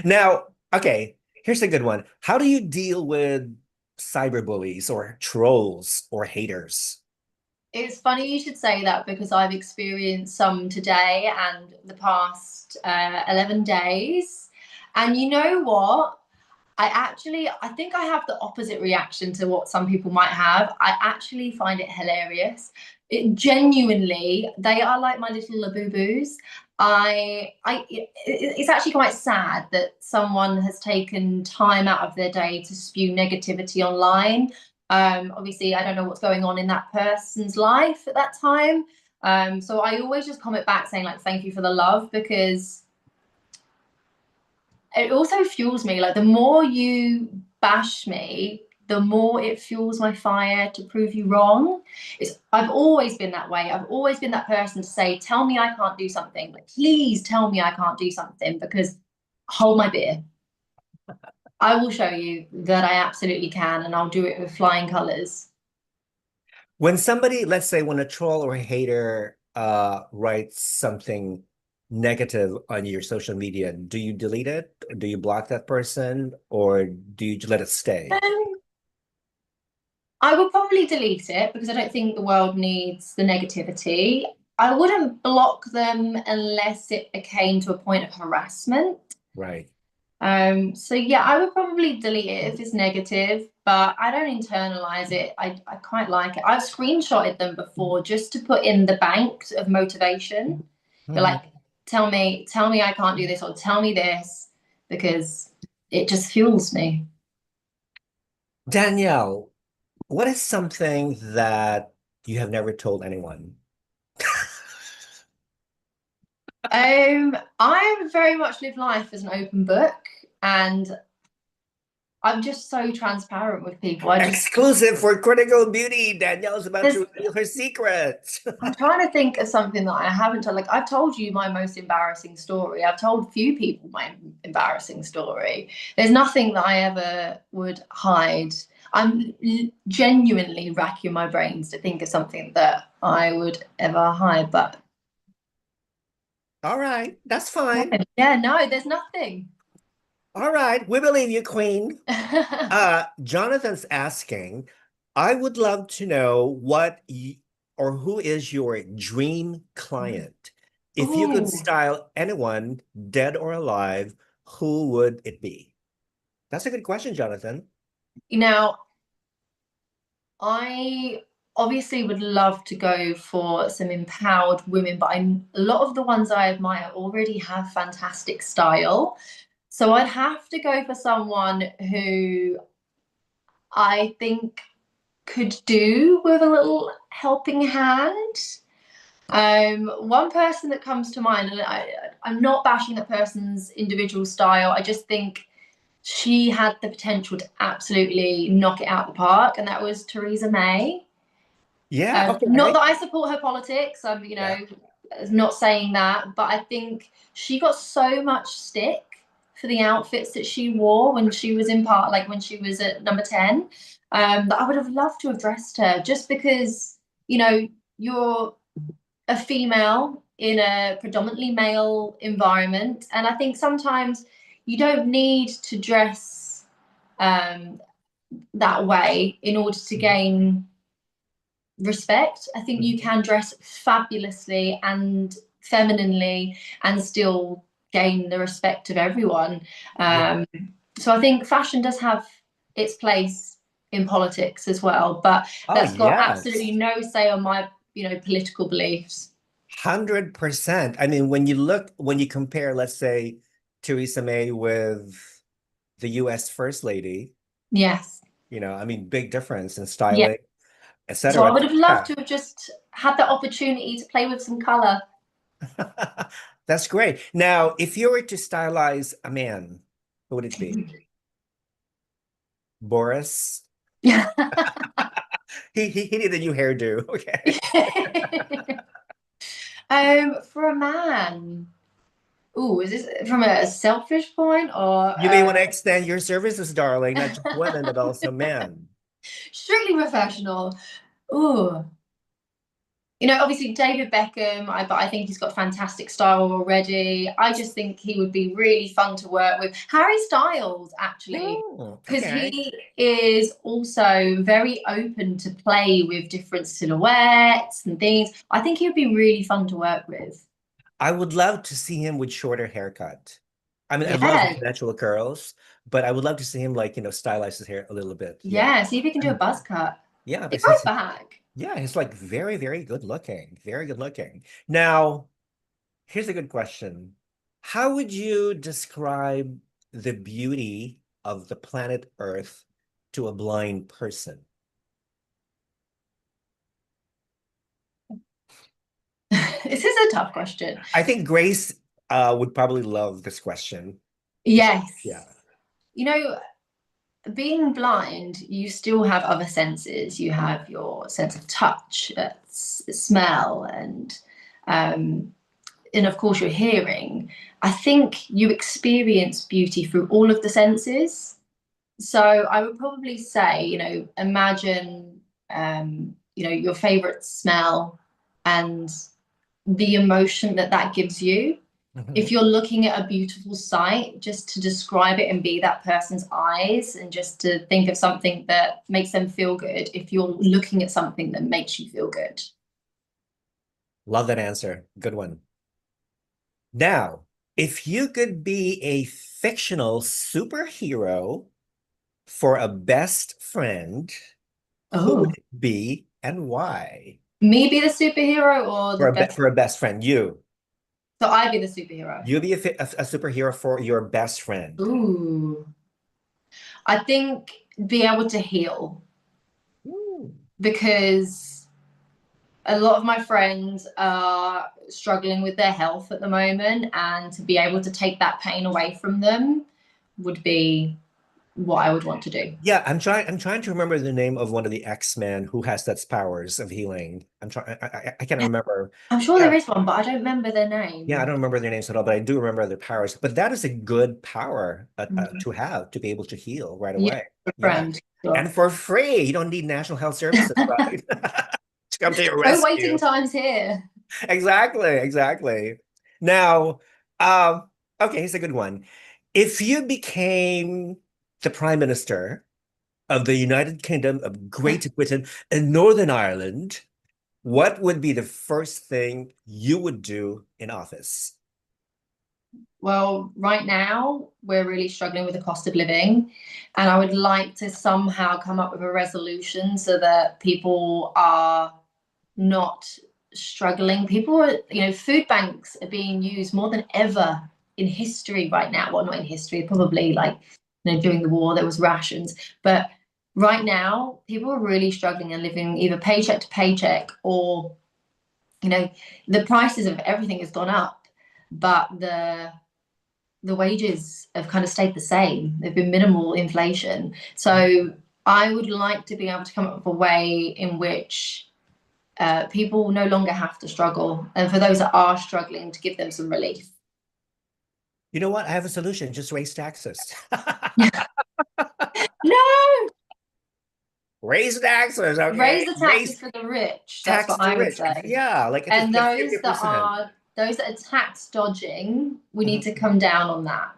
A: Now, okay, here's a good one. How do you deal with cyberbullies or trolls or haters?
B: It's funny you should say that because I've experienced some today and the past 11 days. And you know what? I think I have the opposite reaction to what some people might have. I actually find it hilarious. It genuinely, they are like my little laboo-boos. It's actually quite sad that someone has taken time out of their day to spew negativity online. Obviously, I don't know what's going on in that person's life at that time. So I always just comment back saying like, thank you for the love, because it also fuels me. Like the more you bash me, the more it fuels my fire to prove you wrong. I've always been that way. I've always been that person to say, tell me I can't do something. Like, please tell me I can't do something, because hold my beer. I will show you that I absolutely can, and I'll do it with flying colors.
A: When somebody, let's say when a troll or a hater writes something negative on your social media, do you delete it? Or do you block that person? Or do you let it stay?
B: I would probably delete it because I don't think the world needs the negativity. I wouldn't block them unless it came to a point of harassment.
A: Right.
B: So yeah, I would probably delete it if it's negative, but I don't internalize it. I quite like it. I've screenshotted them before just to put in the bank of motivation. You're
A: Mhm.
B: like, tell me I can't do this, or tell me this, because it just fuels me.
A: Danielle, what is something that you have never told anyone?
B: I very much live life as an open book, and I'm just so transparent with people.
A: Exclusive for Critical Beauty. Danielle's about to
B: There's
A: reveal her secrets.
B: I'm trying to think of something that I haven't told. Like I've told you my most embarrassing story. I've told few people my embarrassing story. There's nothing that I ever would hide. I'm genuinely racking my brains to think of something that I would ever hide, but
A: All right, that's
B: no,
A: fine.
B: yeah, no, there's nothing.
A: All right, we believe you, Queen. Jonathan's asking, I would love to know what you, or who is your dream client? If you could
B: Ooh,
A: style anyone, dead or alive, who would it be? That's a good question, Jonathan.
B: now I obviously would love to go for some empowered women, but a lot of the ones I admire already have fantastic style. So I'd have to go for someone who I think could do with a little helping hand. One person that comes to mind, and I'm not bashing that person's individual style. I just think she had the potential to absolutely knock it out the park, and that was Theresa May.
A: Yeah,
B: Not
A: okay.
B: that I support her politics. I'm,
A: Yeah.
B: not saying that, but I think she got so much stick for the outfits that she wore when she was in part, like when she was at number 10. That I would have loved to have dressed her, just because, you're a female in a predominantly male environment. And I think sometimes you don't need to dress that way in order to gain respect. I think you can dress fabulously and femininely and still gain the respect of everyone.
A: Yeah.
B: So I think fashion does have its place in politics as well, but
A: Oh,
B: that's got
A: yes.
B: absolutely no say on my, political beliefs.
A: 100%. I mean, when you compare, let's say, Theresa May with the US First Lady,
B: Yes.
A: I mean, big difference in
B: Yeah.
A: styling,
B: So I
A: etc.
B: would have loved
A: Yeah.
B: to have just had the opportunity to play with some color.
A: That's great. Now, if you were to stylize a man, who would it be? Boris? He needed a new hairdo. Okay.
B: For a man. Ooh, is this from a selfish point or
A: You may want to extend your services, darling, not just women, but also men.
B: strictly professional? Ooh, Obviously David Beckham, but I think he's got fantastic style already. I just think he would be really fun to work with. Harry Styles, actually,
A: Oh,
B: because
A: okay.
B: he is also very open to play with different silhouettes and things. I think he would be really fun to work with.
A: I would love to see him with shorter haircut. I mean, I love
B: Yeah,
A: his natural curls, but I would love to see him like, stylize his hair a little bit. Yeah.
B: yeah. See if he can do a
A: And
B: buzz cut.
A: yeah,
B: It
A: but
B: grows back.
A: yeah, he's like very, very good looking. Very good looking. Now, here's a good question. How would you describe the beauty of the planet Earth to a blind person?
B: This is a tough question.
A: I think Grace would probably love this question.
B: Yes.
A: Yeah.
B: You know, being blind, you still have other senses. You have your sense of touch, smell, and of course your hearing. I think you experience beauty through all of the senses. So I would probably say, imagine, your favorite smell and the emotion that that gives you. If
A: Mhm.
B: you're looking at a beautiful sight, just to describe it and be that person's eyes and just to think of something that makes them feel good, if you're looking at something that makes you feel good.
A: Love that answer. Good one. Now, if you could be a fictional superhero for a best friend, who would
B: Oh,
A: it be and why?
B: me be the superhero or the best?
A: For a best friend, you.
B: So I be the superhero.
A: You be a superhero for your best friend.
B: Ooh, I think be able to heal,
A: Ooh.
B: because a lot of my friends are struggling with their health at the moment, and to be able to take that pain away from them would be what I would want to do.
A: Yeah, I'm trying to remember the name of one of the X-Men who has that powers of healing. I can't remember.
B: I'm sure
A: Yeah.
B: there is one, but I don't remember their
A: Yeah, I
B: name.
A: don't remember their names at all, but I do remember their powers. But that is a good power
B: Mhm.
A: to have, to be able to heal right
B: Yeah,
A: away.
B: a
A: Yeah.
B: friend. Sure.
A: And for free. You don't need National Health Services, right? To come to your
B: No waiting
A: rescue.
B: times here.
A: Exactly, exactly. Now, okay, here's a good one. If you became the Prime Minister of the United Kingdom of Great Britain and Northern Ireland, what would be the first thing you would do in office?
B: Well, right now we're really struggling with the cost of living, and I would like to somehow come up with a resolution so that people are not struggling. People are, food banks are being used more than ever in history right now. Well, not in history, probably like, during the war there was rations, but right now people are really struggling and living either paycheck to paycheck, or, the prices of everything has gone up, but the wages have kind of stayed the same. They've been minimal inflation. So I would like to be able to come up with a way in which people no longer have to struggle, and for those that are struggling, to give them some relief.
A: You know what? I have a solution. Just raise taxes.
B: No,
A: Raise taxes,
B: raise
A: okay?
B: the
A: Raise
B: taxes for the rich. That's
A: tax
B: what
A: the
B: I would
A: rich.
B: say.
A: Yeah, like at
B: And
A: least like 50%.
B: those that are tax dodging, we need to
A: Mhm.
B: come down on that.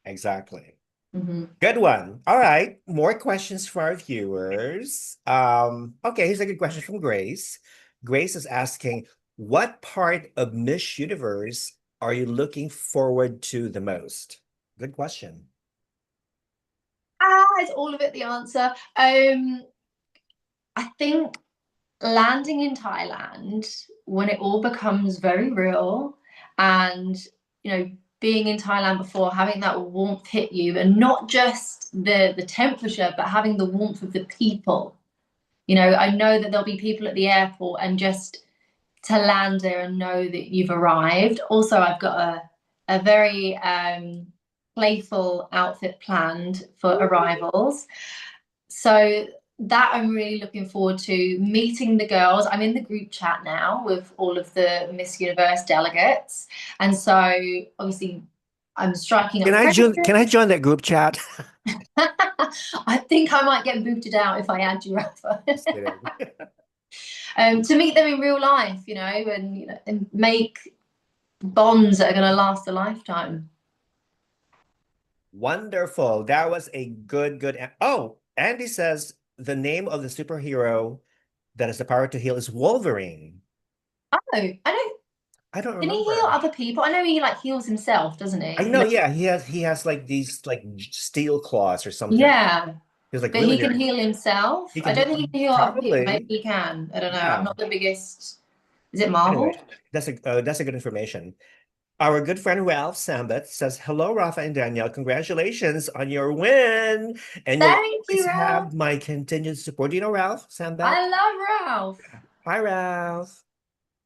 A: Exactly.
B: Hmm.
A: Good one. All right. More questions for our viewers. Okay, here's a good question from Grace. Grace is asking, what part of Miss Universe are you looking forward to the most? Good question.
B: Is all of it the answer? I think landing in Thailand, when it all becomes very real, and being in Thailand before, having that warmth hit you, and not just the temperature, but having the warmth of the people. I know that there'll be people at the airport, and just to land there and know that you've arrived. Also, I've got a very playful outfit planned for arrivals. So that I'm really looking forward to, meeting the girls. I'm in the group chat now with all of the Miss Universe delegates. And so obviously I'm striking up friendships.
A: Can I join that group chat?
B: I think I might get booted out if I add you, Rafa.
A: Just kidding.
B: to meet them in real life, and make bonds that are going to last a lifetime.
A: Wonderful. That was a good. Oh, Andy says the name of the superhero that has the power to heal is Wolverine.
B: Oh,
A: I don't
B: can he heal
A: remember.
B: other people? I know he like heals himself, doesn't
A: I
B: he?
A: know, yeah, he has like these like steel claws or something.
B: Yeah,
A: He's like
B: but
A: really
B: he can
A: very.
B: heal himself.
A: He
B: I
A: can
B: don't think he can heal other people. Maybe
A: probably,
B: he can. I don't know. I'm
A: yeah.
B: not the biggest. Is it
A: Anyway,
B: Marvel?
A: that's a good information. Our good friend Ralph Sambat says, "Hello, Rafa and Danielle. Congratulations on your win, and you'll
B: Thank you,
A: always
B: Ralph.
A: have my continued support." Do you know Ralph Sambat?
B: I love Ralph.
A: Hi, Ralph.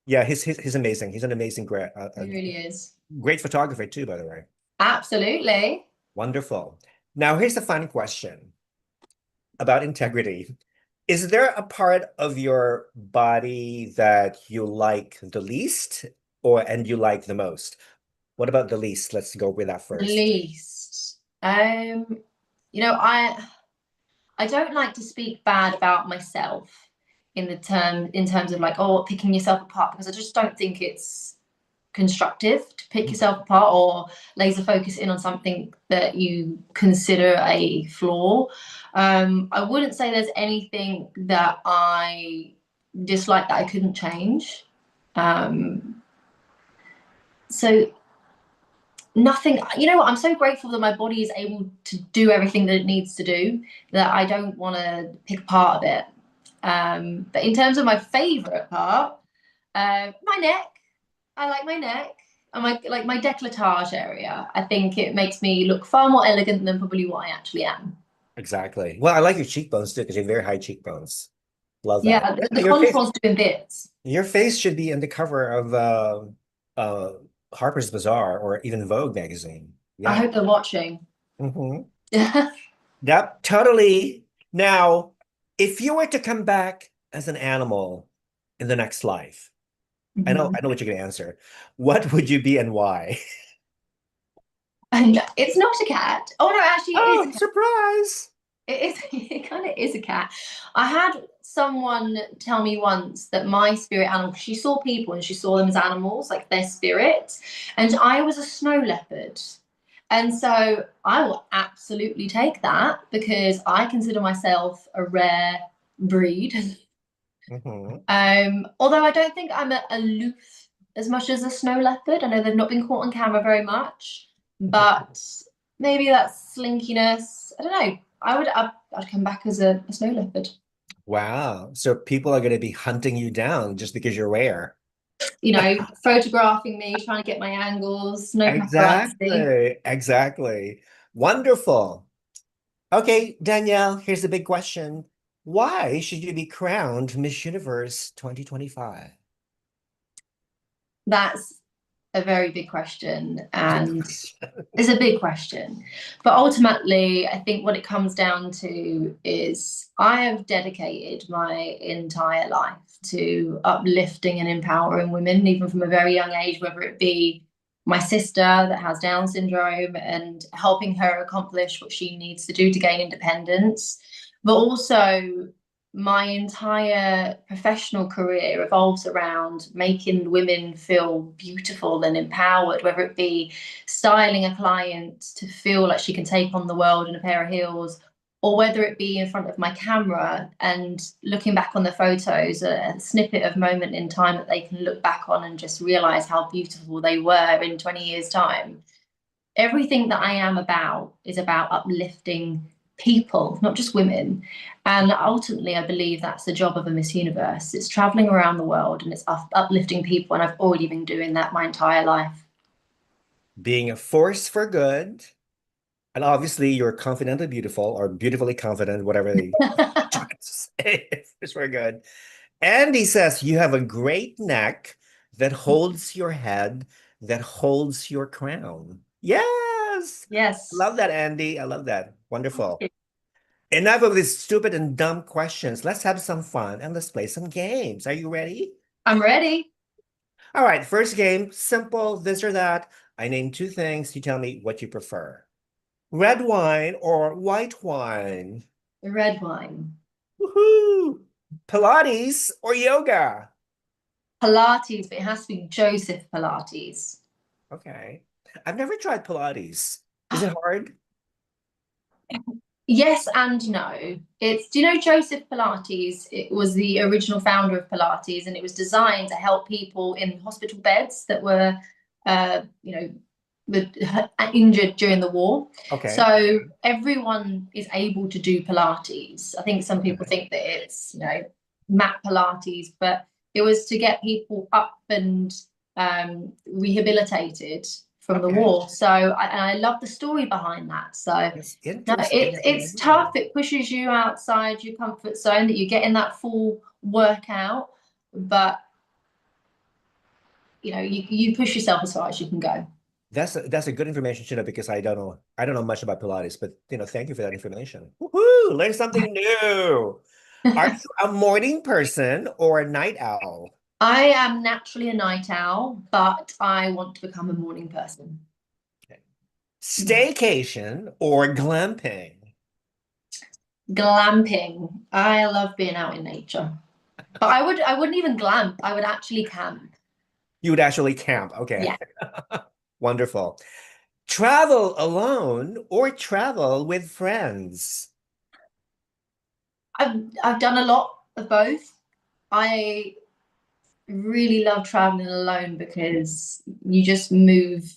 A: Yeah, he's amazing. He's an amazing
B: He really is.
A: great photographer too, by the way.
B: Absolutely.
A: Wonderful. Now, here's a fun question about integrity. Is there a part of your body that you like the least and you like the most? What about the least? Let's go with that
B: The
A: first.
B: least. You know, I don't like to speak bad about myself in terms of like, oh, picking yourself apart, because I just don't think it's constructive to pick yourself apart or laser focus in on something that you consider a flaw. I wouldn't say there's anything that I dislike that I couldn't change. So nothing, I'm so grateful that my body is able to do everything that it needs to do, that I don't want to pick part of it. But in terms of my favorite part, my neck. I like my neck and my décolletage area. I think it makes me look far more elegant than probably what I actually am.
A: Exactly. Well, I like your cheekbones too because you have very high cheekbones. Love that.
B: Yeah, the
A: Your face,
B: contour's doing bits.
A: your face should be in the cover of uh, Harper's Bazaar or even Vogue magazine.
B: I
A: Yeah.
B: hope they're watching.
A: Hmm. Yep, totally. Now, if you were to come back as an animal in the next life, I know what you're going to answer. What would you be and why?
B: And it's not a cat. Oh no, actually, it is a
A: Oh,
B: cat.
A: surprise.
B: It is. It kind of is a cat. I had someone tell me once that my spirit animal, she saw people and she saw them as animals, like their spirits, and I was a snow leopard. And so I will absolutely take that because I consider myself a rare breed.
A: Hmm.
B: Although I don't think I'm aloof as much as a snow leopard. I know they've not been caught on camera very much, but maybe that slinkiness. I don't know. I'd come back as a snow leopard.
A: Wow. So people are going to be hunting you down just because you're rare.
B: Photographing me, trying to get my angles, no paparazzi.
A: Exactly. Exactly. Wonderful. Okay, Danielle, here's the big question. Why should you be crowned Miss Universe 2025?
B: That's a very big question, and it's a big question. But ultimately, I think what it comes down to is I have dedicated my entire life to uplifting and empowering women, even from a very young age, whether it be my sister that has Down syndrome and helping her accomplish what she needs to do to gain independence, but also my entire professional career revolves around making women feel beautiful and empowered, whether it be styling a client to feel like she can take on the world in a pair of heels, or whether it be in front of my camera and looking back on the photos, a snippet of moment in time that they can look back on and just realize how beautiful they were in 20 years' time. Everything that I am about is about uplifting people, not just women. And ultimately, I believe that's the job of a Miss Universe. It's traveling around the world and it's uplifting people. And I've already been doing that my entire life.
A: Being a force for good. And obviously, you're confidently beautiful or beautifully confident, whatever they try to say. It's very good. And he says you have a great neck that holds your head, that holds your crown. Yes. I
B: Yes.
A: love that, Andy. I love that. Wonderful. Enough of these stupid and dumb questions. Let's have some fun and let's play some games. Are you ready?
B: I'm ready.
A: All right, first game, simple, this or that. I name two things. You tell me what you prefer. Red wine or white wine?
B: Red wine.
A: Woohoo! Pilates or yoga?
B: Pilates, but it has to be Joseph Pilates.
A: Okay. I've never tried Pilates. Is it hard?
B: Yes and no. Do you know Joseph Pilates? It was the original founder of Pilates, and it was designed to help people in hospital beds that were, uh, you know, injured during the war.
A: Okay.
B: So everyone is able to do Pilates. I think some people
A: Okay.
B: think that it's, mat Pilates, but it was to get people up and rehabilitated from the
A: Okay.
B: war. So I love the story behind that. So
A: That's
B: no,
A: interesting
B: it's
A: information.
B: tough. It pushes you outside your comfort zone that you get in that full workout, but you push yourself as far as you can go.
A: That's a good information to know because I don't know much about Pilates, but thank you for that information. Woohoo! Learn something new. Are you a morning person or a night owl?
B: I am naturally a night owl, but I want to become a morning person.
A: Okay. Staycation or glamping?
B: Glamping. I love being out in nature. But I wouldn't even glamp. I would actually camp.
A: You would actually camp. Okay.
B: Yeah.
A: Wonderful. Travel alone or travel with friends?
B: I've done a lot of both. I really love traveling alone because you just move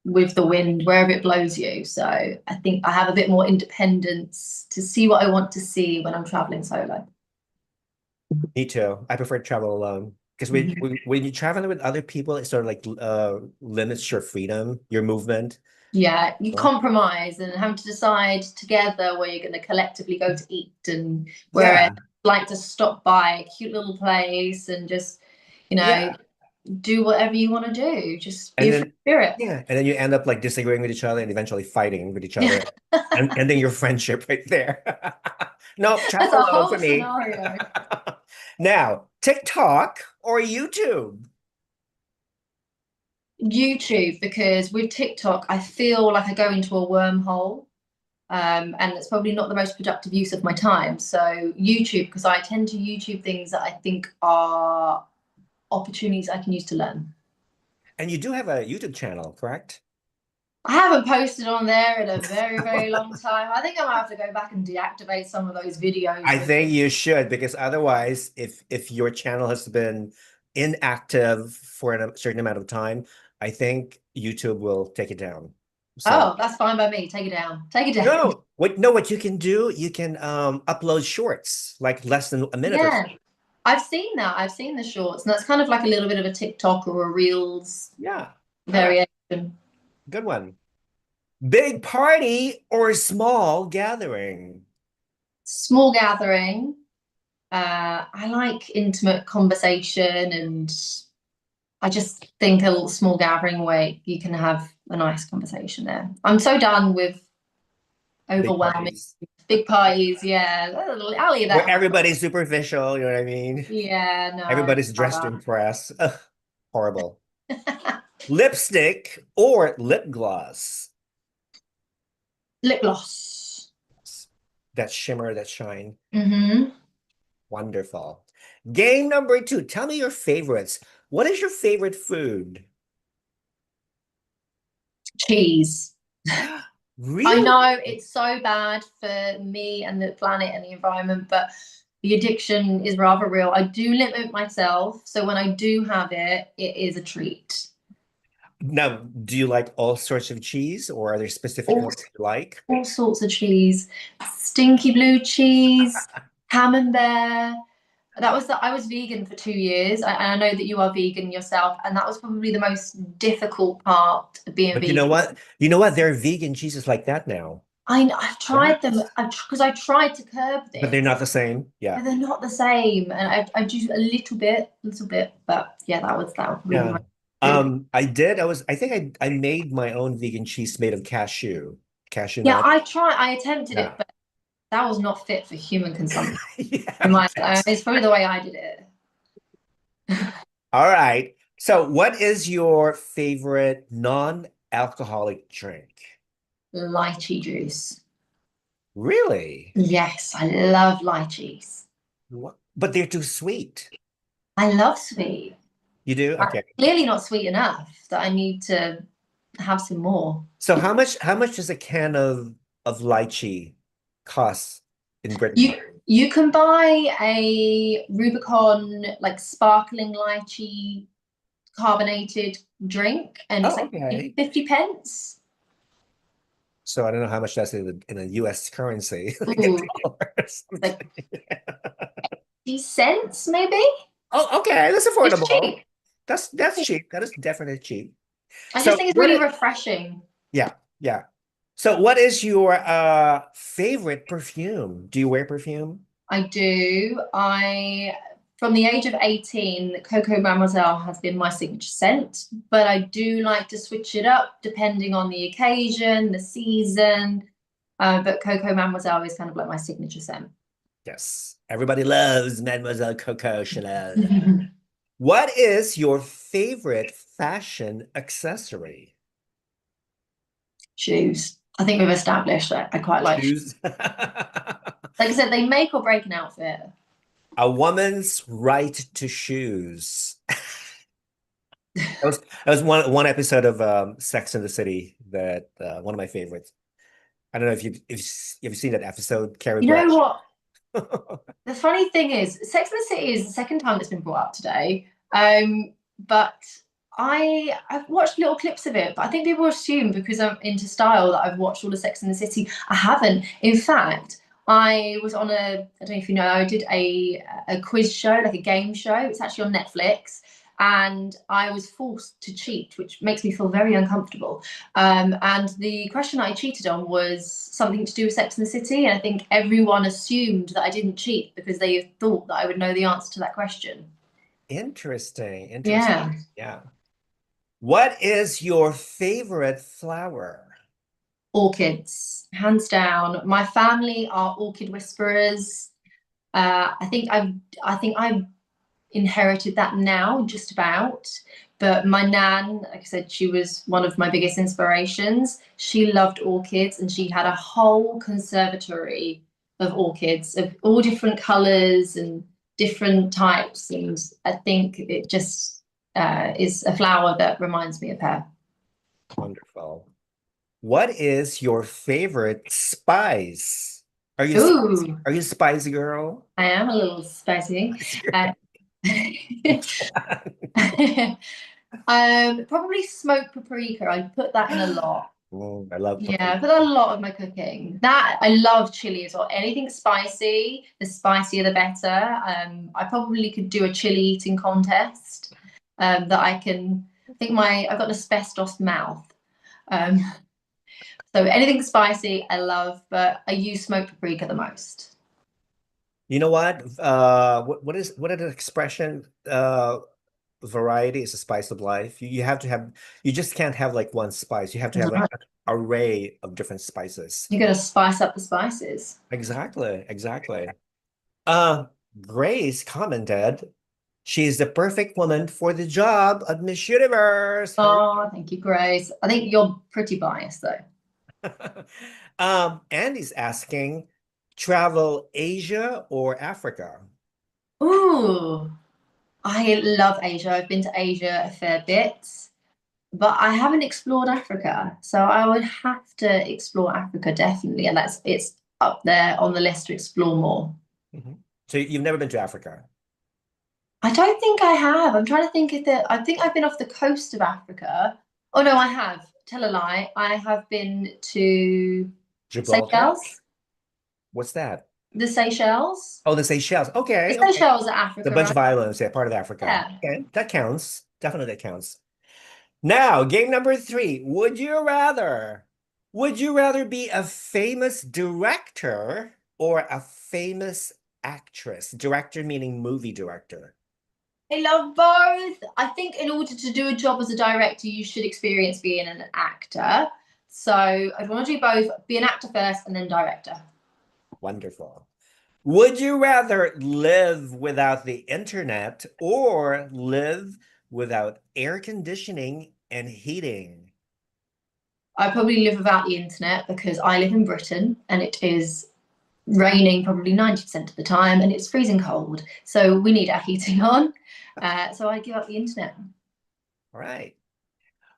B: with the wind wherever it blows you. So I think I have a bit more independence to see what I want to see when I'm traveling solo.
A: Me too. I prefer to travel alone because
B: Mhm.
A: when you travel with other people, it sort of like limits your freedom, your movement.
B: Yeah, you
A: Well,
B: compromise and have to decide together where you're going to collectively go to eat and where
A: yeah,
B: like to stop by a cute little place and just, you know,
A: yeah.
B: do whatever you want to do. Just be
A: And
B: a free
A: then
B: spirit.
A: you end up like disagreeing with each other and eventually fighting with each
B: Yeah.
A: other and ending your friendship right there. No,
B: That's
A: travel
B: a
A: alone
B: whole
A: for me.
B: scenario.
A: Now, TikTok or YouTube?
B: YouTube, because with TikTok, I feel like I go into a wormhole, and it's probably not the most productive use of my time. So YouTube, because I tend to YouTube things that I think are opportunities I can use to learn.
A: And you do have a YouTube channel, correct?
B: I haven't posted on there in a very, very long time. I think I might have to go back and deactivate some of those videos
A: I think
B: because,
A: you should because otherwise, if your channel has been inactive for a certain amount of time, I think YouTube will take it down. So
B: oh, that's fine by me. Take it down. Take it down.
A: no, what you can do, you can upload shorts like less than a minute or
B: Yeah,
A: two.
B: I've seen that. I've seen the shorts, and that's kind of like a little bit of a TikTok or a Reels
A: Yeah. All right.
B: variation.
A: Good one. Big party or small gathering?
B: Small gathering. I like intimate conversation, and I just think a little small gathering where you can have a nice conversation there. I'm so done with
A: Big
B: overwhelming
A: parties.
B: big parties. Yeah, I'll leave that
A: Where
B: one alone.
A: everybody's superficial, you know what I mean?
B: Yeah, no,
A: Everybody's dressed to
B: bugger.
A: impress. Ugh, horrible. Lipstick or lip gloss?
B: Lip gloss.
A: That shimmer, that shine.
B: Mm-hmm.
A: Wonderful. Game number two. Tell me your favorites. What is your favorite food?
B: Cheese. I
A: Really?
B: know it's so bad for me and the planet and the environment, but the addiction is rather real. I do limit myself, so when I do have it, it is a treat.
A: Now, do you like all sorts of cheese or are there specific
B: All,
A: ones you like?
B: all sorts of cheese, stinky blue cheese, camembert. I was vegan for 2 years. I know that you are vegan yourself, and that was probably the most difficult part of being
A: But you know
B: vegan.
A: what? You know what? There are vegan cheeses like that now.
B: I've
A: Yeah.
B: tried them because I tried to curb
A: But they're
B: this,
A: not the same.
B: but
A: Yeah.
B: they're not the same. And I do a little bit, but yeah, that was probably
A: Yeah.
B: my favorite.
A: I think I made my own vegan cheese made of cashew
B: Yeah,
A: nuts.
B: I attempted it,
A: Yeah.
B: but that was not fit for human consumption.
A: Yeah,
B: In my,
A: that's
B: it's probably the way I did it.
A: all right. So, what is your favorite non-alcoholic drink?
B: Lychee juice.
A: Really?
B: Yes, I love lychees.
A: What? but they're too sweet.
B: I love sweet.
A: You do?
B: I'm
A: Okay.
B: clearly not sweet enough that I need to have some more.
A: So how much does a can of lychee cost in Britain?
B: You can buy a Rubicon like sparkling lychee carbonated drink, and it's
A: Oh,
B: like
A: okay.
B: 50 pence.
A: So I don't know how much that's in a US currency, like a
B: Ooh,
A: dollar or
B: like
A: something.
B: 50 cents maybe.
A: Oh, okay, that's
B: It's
A: affordable.
B: cheap.
A: That's cheap. That is definitely cheap.
B: I
A: So
B: just think it's
A: what
B: really
A: is,
B: refreshing.
A: yeah, yeah. So what is your favorite perfume? Do you wear perfume?
B: I do. I From the age of 18, Coco Mademoiselle has been my signature scent, but I do like to switch it up depending on the occasion, the season. But Coco Mademoiselle is kind of like my signature scent.
A: Yes. Everybody loves Mademoiselle Coco Chanel. What is your favorite fashion accessory?
B: Shoes. I think we've established that I quite like shoes.
A: Shoes.
B: Like I said, they make or break an outfit.
A: A woman's right to shoes. That was one episode of Sex and the City that one of my favorites. I don't know if you've seen that episode, Carrie
B: You know
A: Bradshaw.
B: what? The funny thing is, Sex and the City is the second time it's been brought up today. But I've watched little clips of it, but I think people assume because I'm into style that I've watched all of Sex and the City. I haven't. In fact, I was on I don't know if you know, I did a quiz show, like a game show. It's actually on Netflix. And I was forced to cheat, which makes me feel very uncomfortable. And the question I cheated on was something to do with Sex and the City. And I think everyone assumed that I didn't cheat because they thought that I would know the answer to that question.
A: Interesting, interesting.
B: Yeah.
A: Yeah. What is your favorite flower?
B: Orchids, hands down. My family are orchid whisperers. I think I've inherited that now, just about. But my nan, like I said, she was one of my biggest inspirations. She loved orchids and she had a whole conservatory of orchids of all different colors and different types. And I think it just is a flower that reminds me of her.
A: Wonderful. What is your favorite spice? Are you spicy?
B: Ooh,
A: Are you a spicy girl?
B: I am a little spicy.
A: Spicy
B: Uh,
A: girl.
B: Probably smoked paprika. I put that in a lot.
A: Oh, I love
B: Yeah, I
A: paprika.
B: put that in a lot of my cooking. That I love chili as well. Anything spicy, the spicier the better. I probably could do a chili eating contest. That I can. I think I've got an asbestos mouth. Um, so anything spicy, I love, but I use smoked paprika the most.
A: You know what? What is the expression? Variety is the spice of life. You have to have, you just can't have like one spice. You have to have like
B: No,
A: an array of different spices.
B: you're gonna spice up the spices.
A: Exactly, exactly. Grace commented, she's the perfect woman for the job of Miss Universe.
B: Oh, thank you, Grace. I think you're pretty biased though.
A: Andy's asking, travel Asia or Africa?
B: Ooh, I love Asia. I've been to Asia a fair bit, but I haven't explored Africa. So I would have to explore Africa definitely, and it's up there on the list to explore more.
A: Mhm. So you've never been to Africa?
B: I don't think I have. I'm trying to think if I think I've been off the coast of Africa. Oh no, I have. Tell a lie. I have been to
A: Gibraltar?
B: Seychelles.
A: What's that?
B: The Seychelles.
A: Oh, the Seychelles.
B: The
A: Okay, okay.
B: Seychelles are
A: The
B: Africa,
A: bunch
B: right?
A: of islands, yeah, part of Africa.
B: Yeah.
A: Okay, that counts. Definitely that counts. Now, game number three. Would you rather be a famous director or a famous actress? Director meaning movie director.
B: I love both. I think in order to do a job as a director, you should experience being an actor. So I'd want to do both, be an actor first and then director.
A: Wonderful. Would you rather live without the internet or live without air conditioning and heating?
B: I probably live without the internet because I live in Britain and it is raining probably 90% of the time, and it's freezing cold. So we need our heating on. So I give up the internet.
A: All right.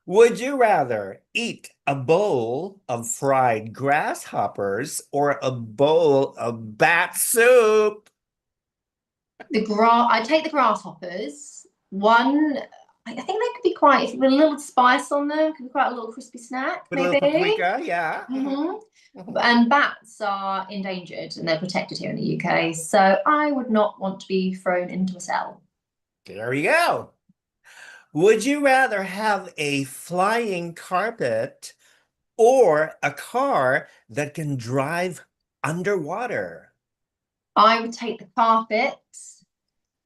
A: Would you rather eat a bowl of fried grasshoppers or a bowl of bat soup?
B: I take the grasshoppers. One, I think they could be quite, if with a little spice on them, could be quite a little crispy snack,
A: With a little
B: maybe.
A: paprika, yeah.
B: hmm
A: Mhm.
B: And bats are endangered and they're protected here in the UK. So I would not want to be thrown into a cell.
A: There we go. Would you rather have a flying carpet or a car that can drive underwater?
B: I would take the carpet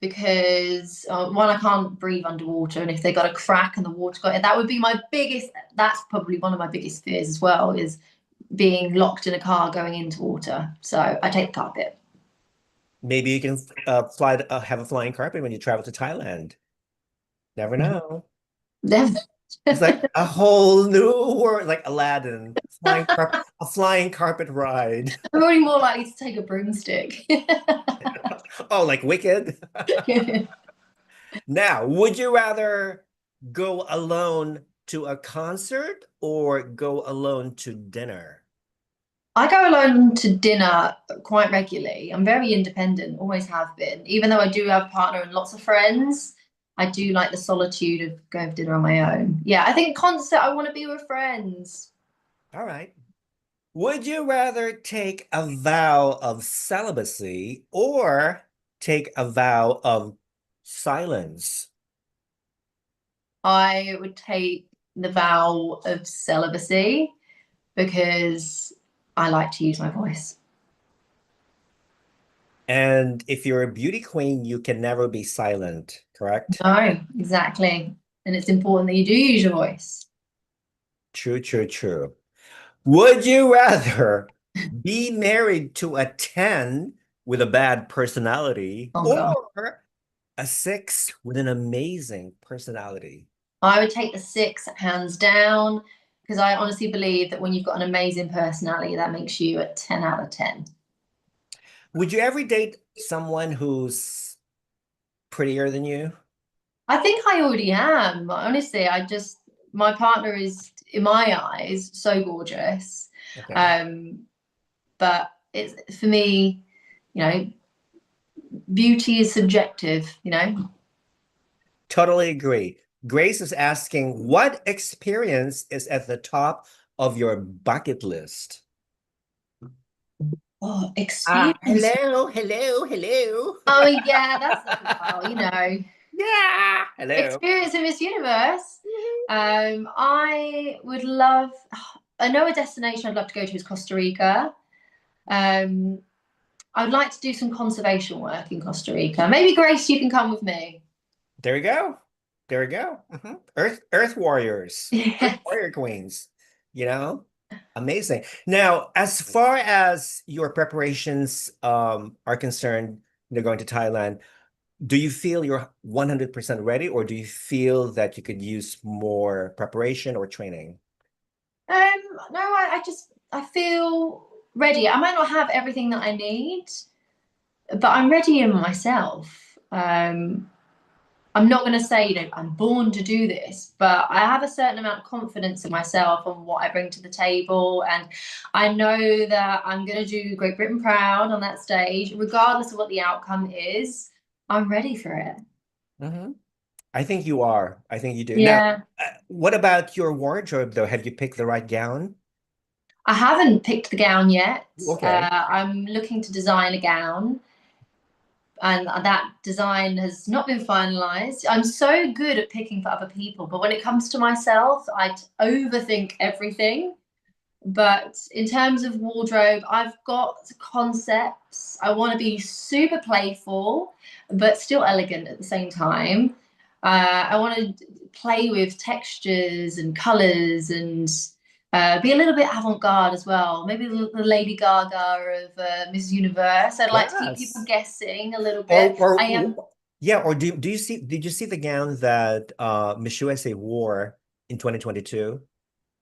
B: because one, I can't breathe underwater, and if they got a crack and the water got in, that would be my biggest. That's probably one of my biggest fears as well, is being locked in a car going into water. So I take the carpet.
A: Maybe you can have a flying carpet when you travel to Thailand. Never know. It's like a whole new world, like Aladdin, a flying carpet ride.
B: I'm probably more likely to take a broomstick.
A: Oh, like Wicked. Now, would you rather go alone to a concert or go alone to dinner?
B: I go alone to dinner quite regularly. I'm very independent, always have been. Even though I do have a partner and lots of friends, I do like the solitude of going for dinner on my own. Yeah, I think concert, I want to be with friends.
A: All right. Would you rather take a vow of celibacy or take a vow of silence?
B: I would take the vow of celibacy because I like to use my voice.
A: And if you're a beauty queen, you can never be silent, correct?
B: No, exactly. And it's important that you do use your voice.
A: True, true, true. Would you rather be married to a 10 with a bad personality
B: Oh, God.
A: or a 6 with an amazing personality?
B: I would take the six hands down because I honestly believe that when you've got an amazing personality, that makes you a 10 out of 10.
A: Would you ever date someone who's prettier than you?
B: I think I already am. Honestly, my partner is, in my eyes, so gorgeous.
A: Okay.
B: Um, but it's for me, you know, beauty is subjective, you know.
A: Totally agree. Grace is asking, what experience is at the top of your bucket list?
B: Oh, experience.
A: Hello, hello, hello.
B: Oh yeah, well, you know,
A: Yeah, hello.
B: experience in Miss Universe.
A: Mhm.
B: I would love. I know a destination I'd love to go to is Costa Rica. Um, I'd like to do some conservation work in Costa Rica. Maybe Grace, you can come with me.
A: There we go. There we go. Mhm. Earth warriors, Earth
B: Yes.
A: warrior queens, you know? Amazing. Now, as far as your preparations are concerned, going to Thailand, do you feel you're 100% ready, or do you feel that you could use more preparation or training?
B: No, I feel ready. I might not have everything that I need, but I'm ready in myself. I'm not going to say, you know, I'm born to do this, but I have a certain amount of confidence in myself and what I bring to the table. And I know that I'm going to do Great Britain proud on that stage, regardless of what the outcome is. I'm ready for it.
A: Mhm. I think you are. I think you do. Now,
B: Yeah.
A: what about your wardrobe, though? Have you picked the right gown?
B: I haven't picked the gown yet.
A: Okay.
B: I'm looking to design a gown, and that design has not been finalized. I'm so good at picking for other people, but when it comes to myself, I overthink everything. But in terms of wardrobe, I've got concepts. I want to be super playful, but still elegant at the same time. I want to play with textures and colors and be a little bit avant-garde as well. Maybe the Lady Gaga of Miss Universe. I'd like to keep people
A: Yes.
B: guessing a little bit. I am.
A: Or yeah, or do you see did you see the gown that Miss USA wore in 2022?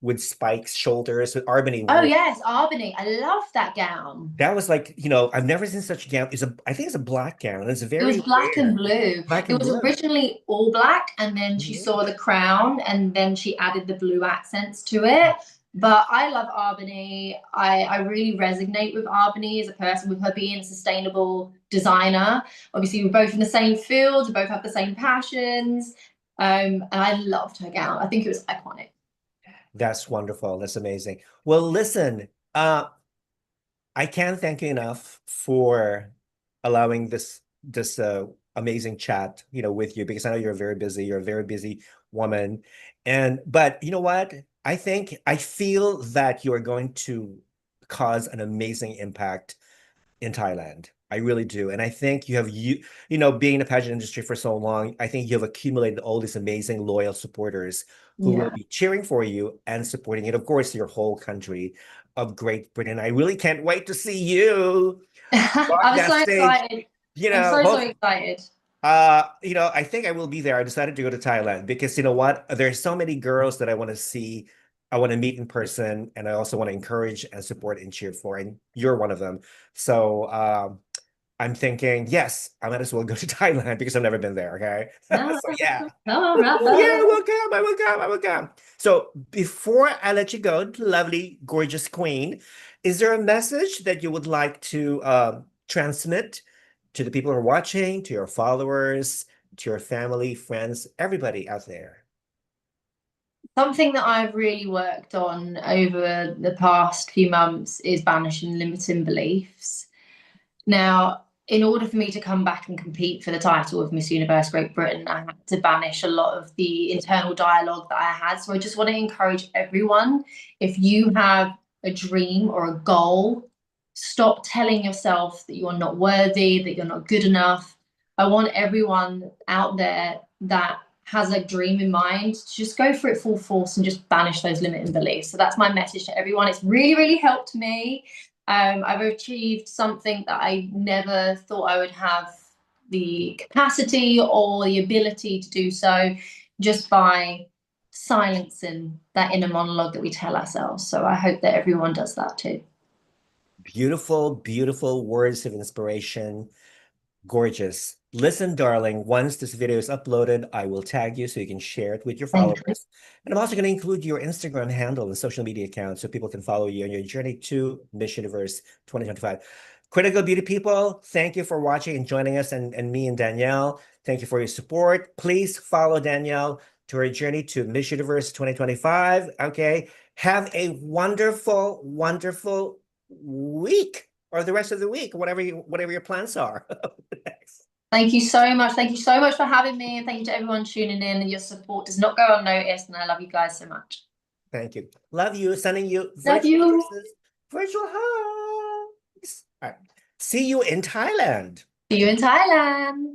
A: with spikes, shoulders, with Arbany
B: Oh
A: wore.
B: yes, Albany. I love that gown.
A: That was like, I've never seen such a gown. I think it's a black gown. It's
B: It was
A: very
B: black and
A: rare.
B: blue.
A: Black
B: It
A: and
B: was
A: blue.
B: originally all black, and then she
A: Mhm.
B: saw the crown, and then she added the blue accents to it. But I love Albany. I really resonate with Albany as a person, with her being a sustainable designer. Obviously, we're both in the same field, we both have the same passions. And I loved her gown. I think it was iconic.
A: That's wonderful. That's amazing. Well, listen, I can't thank you enough for allowing this amazing chat, with you, because I know you're very busy. You're a very busy woman. But you know what? I feel that you are going to cause an amazing impact in Thailand. I really do. And I think being in the pageant industry for so long, I think you have accumulated all these amazing loyal supporters who will
B: Yeah.
A: be cheering for you and supporting it, of course, your whole country of Great Britain. I really can't wait to see you rock
B: I'm
A: that
B: so
A: stage.
B: excited. I'm so
A: Hope
B: excited.
A: I think I will be there. I decided to go to Thailand because you know what? There's so many girls that I want to see, I want to meet in person, and I also want to encourage and support and cheer for, and you're one of them. So I'm thinking, yes, I might as well go to Thailand because I've never been there. Okay.
B: No,
A: So yeah.
B: no,
A: Oh, yeah, I
B: Rafa.
A: will come. I will come. I will come. So before I let you go, lovely, gorgeous queen, is there a message that you would like to transmit to the people who are watching, to your followers, to your family, friends, everybody out there?
B: Something that I've really worked on over the past few months is banishing limiting beliefs. Now, in order for me to come back and compete for the title of Miss Universe Great Britain, I had to banish a lot of the internal dialogue that I had. So I just want to encourage everyone, if you have a dream or a goal, stop telling yourself that you're not worthy, that you're not good enough. I want everyone out there that has a dream in mind to just go for it full force and just banish those limiting beliefs. So that's my message to everyone. It's really, really helped me. I've achieved something that I never thought I would have the capacity or the ability to do so, just by silencing that inner monologue that we tell ourselves. So I hope that everyone does that too.
A: Beautiful, beautiful words of inspiration. Gorgeous. Listen, darling, once this video is uploaded, I will tag you so you can share it with your
B: Thank you.
A: followers. And I'm also going to include your Instagram handle and social media account so people can follow you on your journey to Miss Universe 2025. Critical Beauty people, thank you for watching and joining us, and me and Danielle. Thank you for your support. Please follow Danielle to her journey to Miss Universe 2025. Okay. Have a wonderful, wonderful week, or the rest of the week, whatever your plans are.
B: Thank you so much. Thank you so much for having me. And thank you to everyone tuning in. And your support does not go unnoticed. And I love you guys so much.
A: Thank you. Love you. Sending you
B: Love
A: virtual
B: you.
A: kisses, virtual hugs. All right. See you in Thailand.
B: See you in Thailand.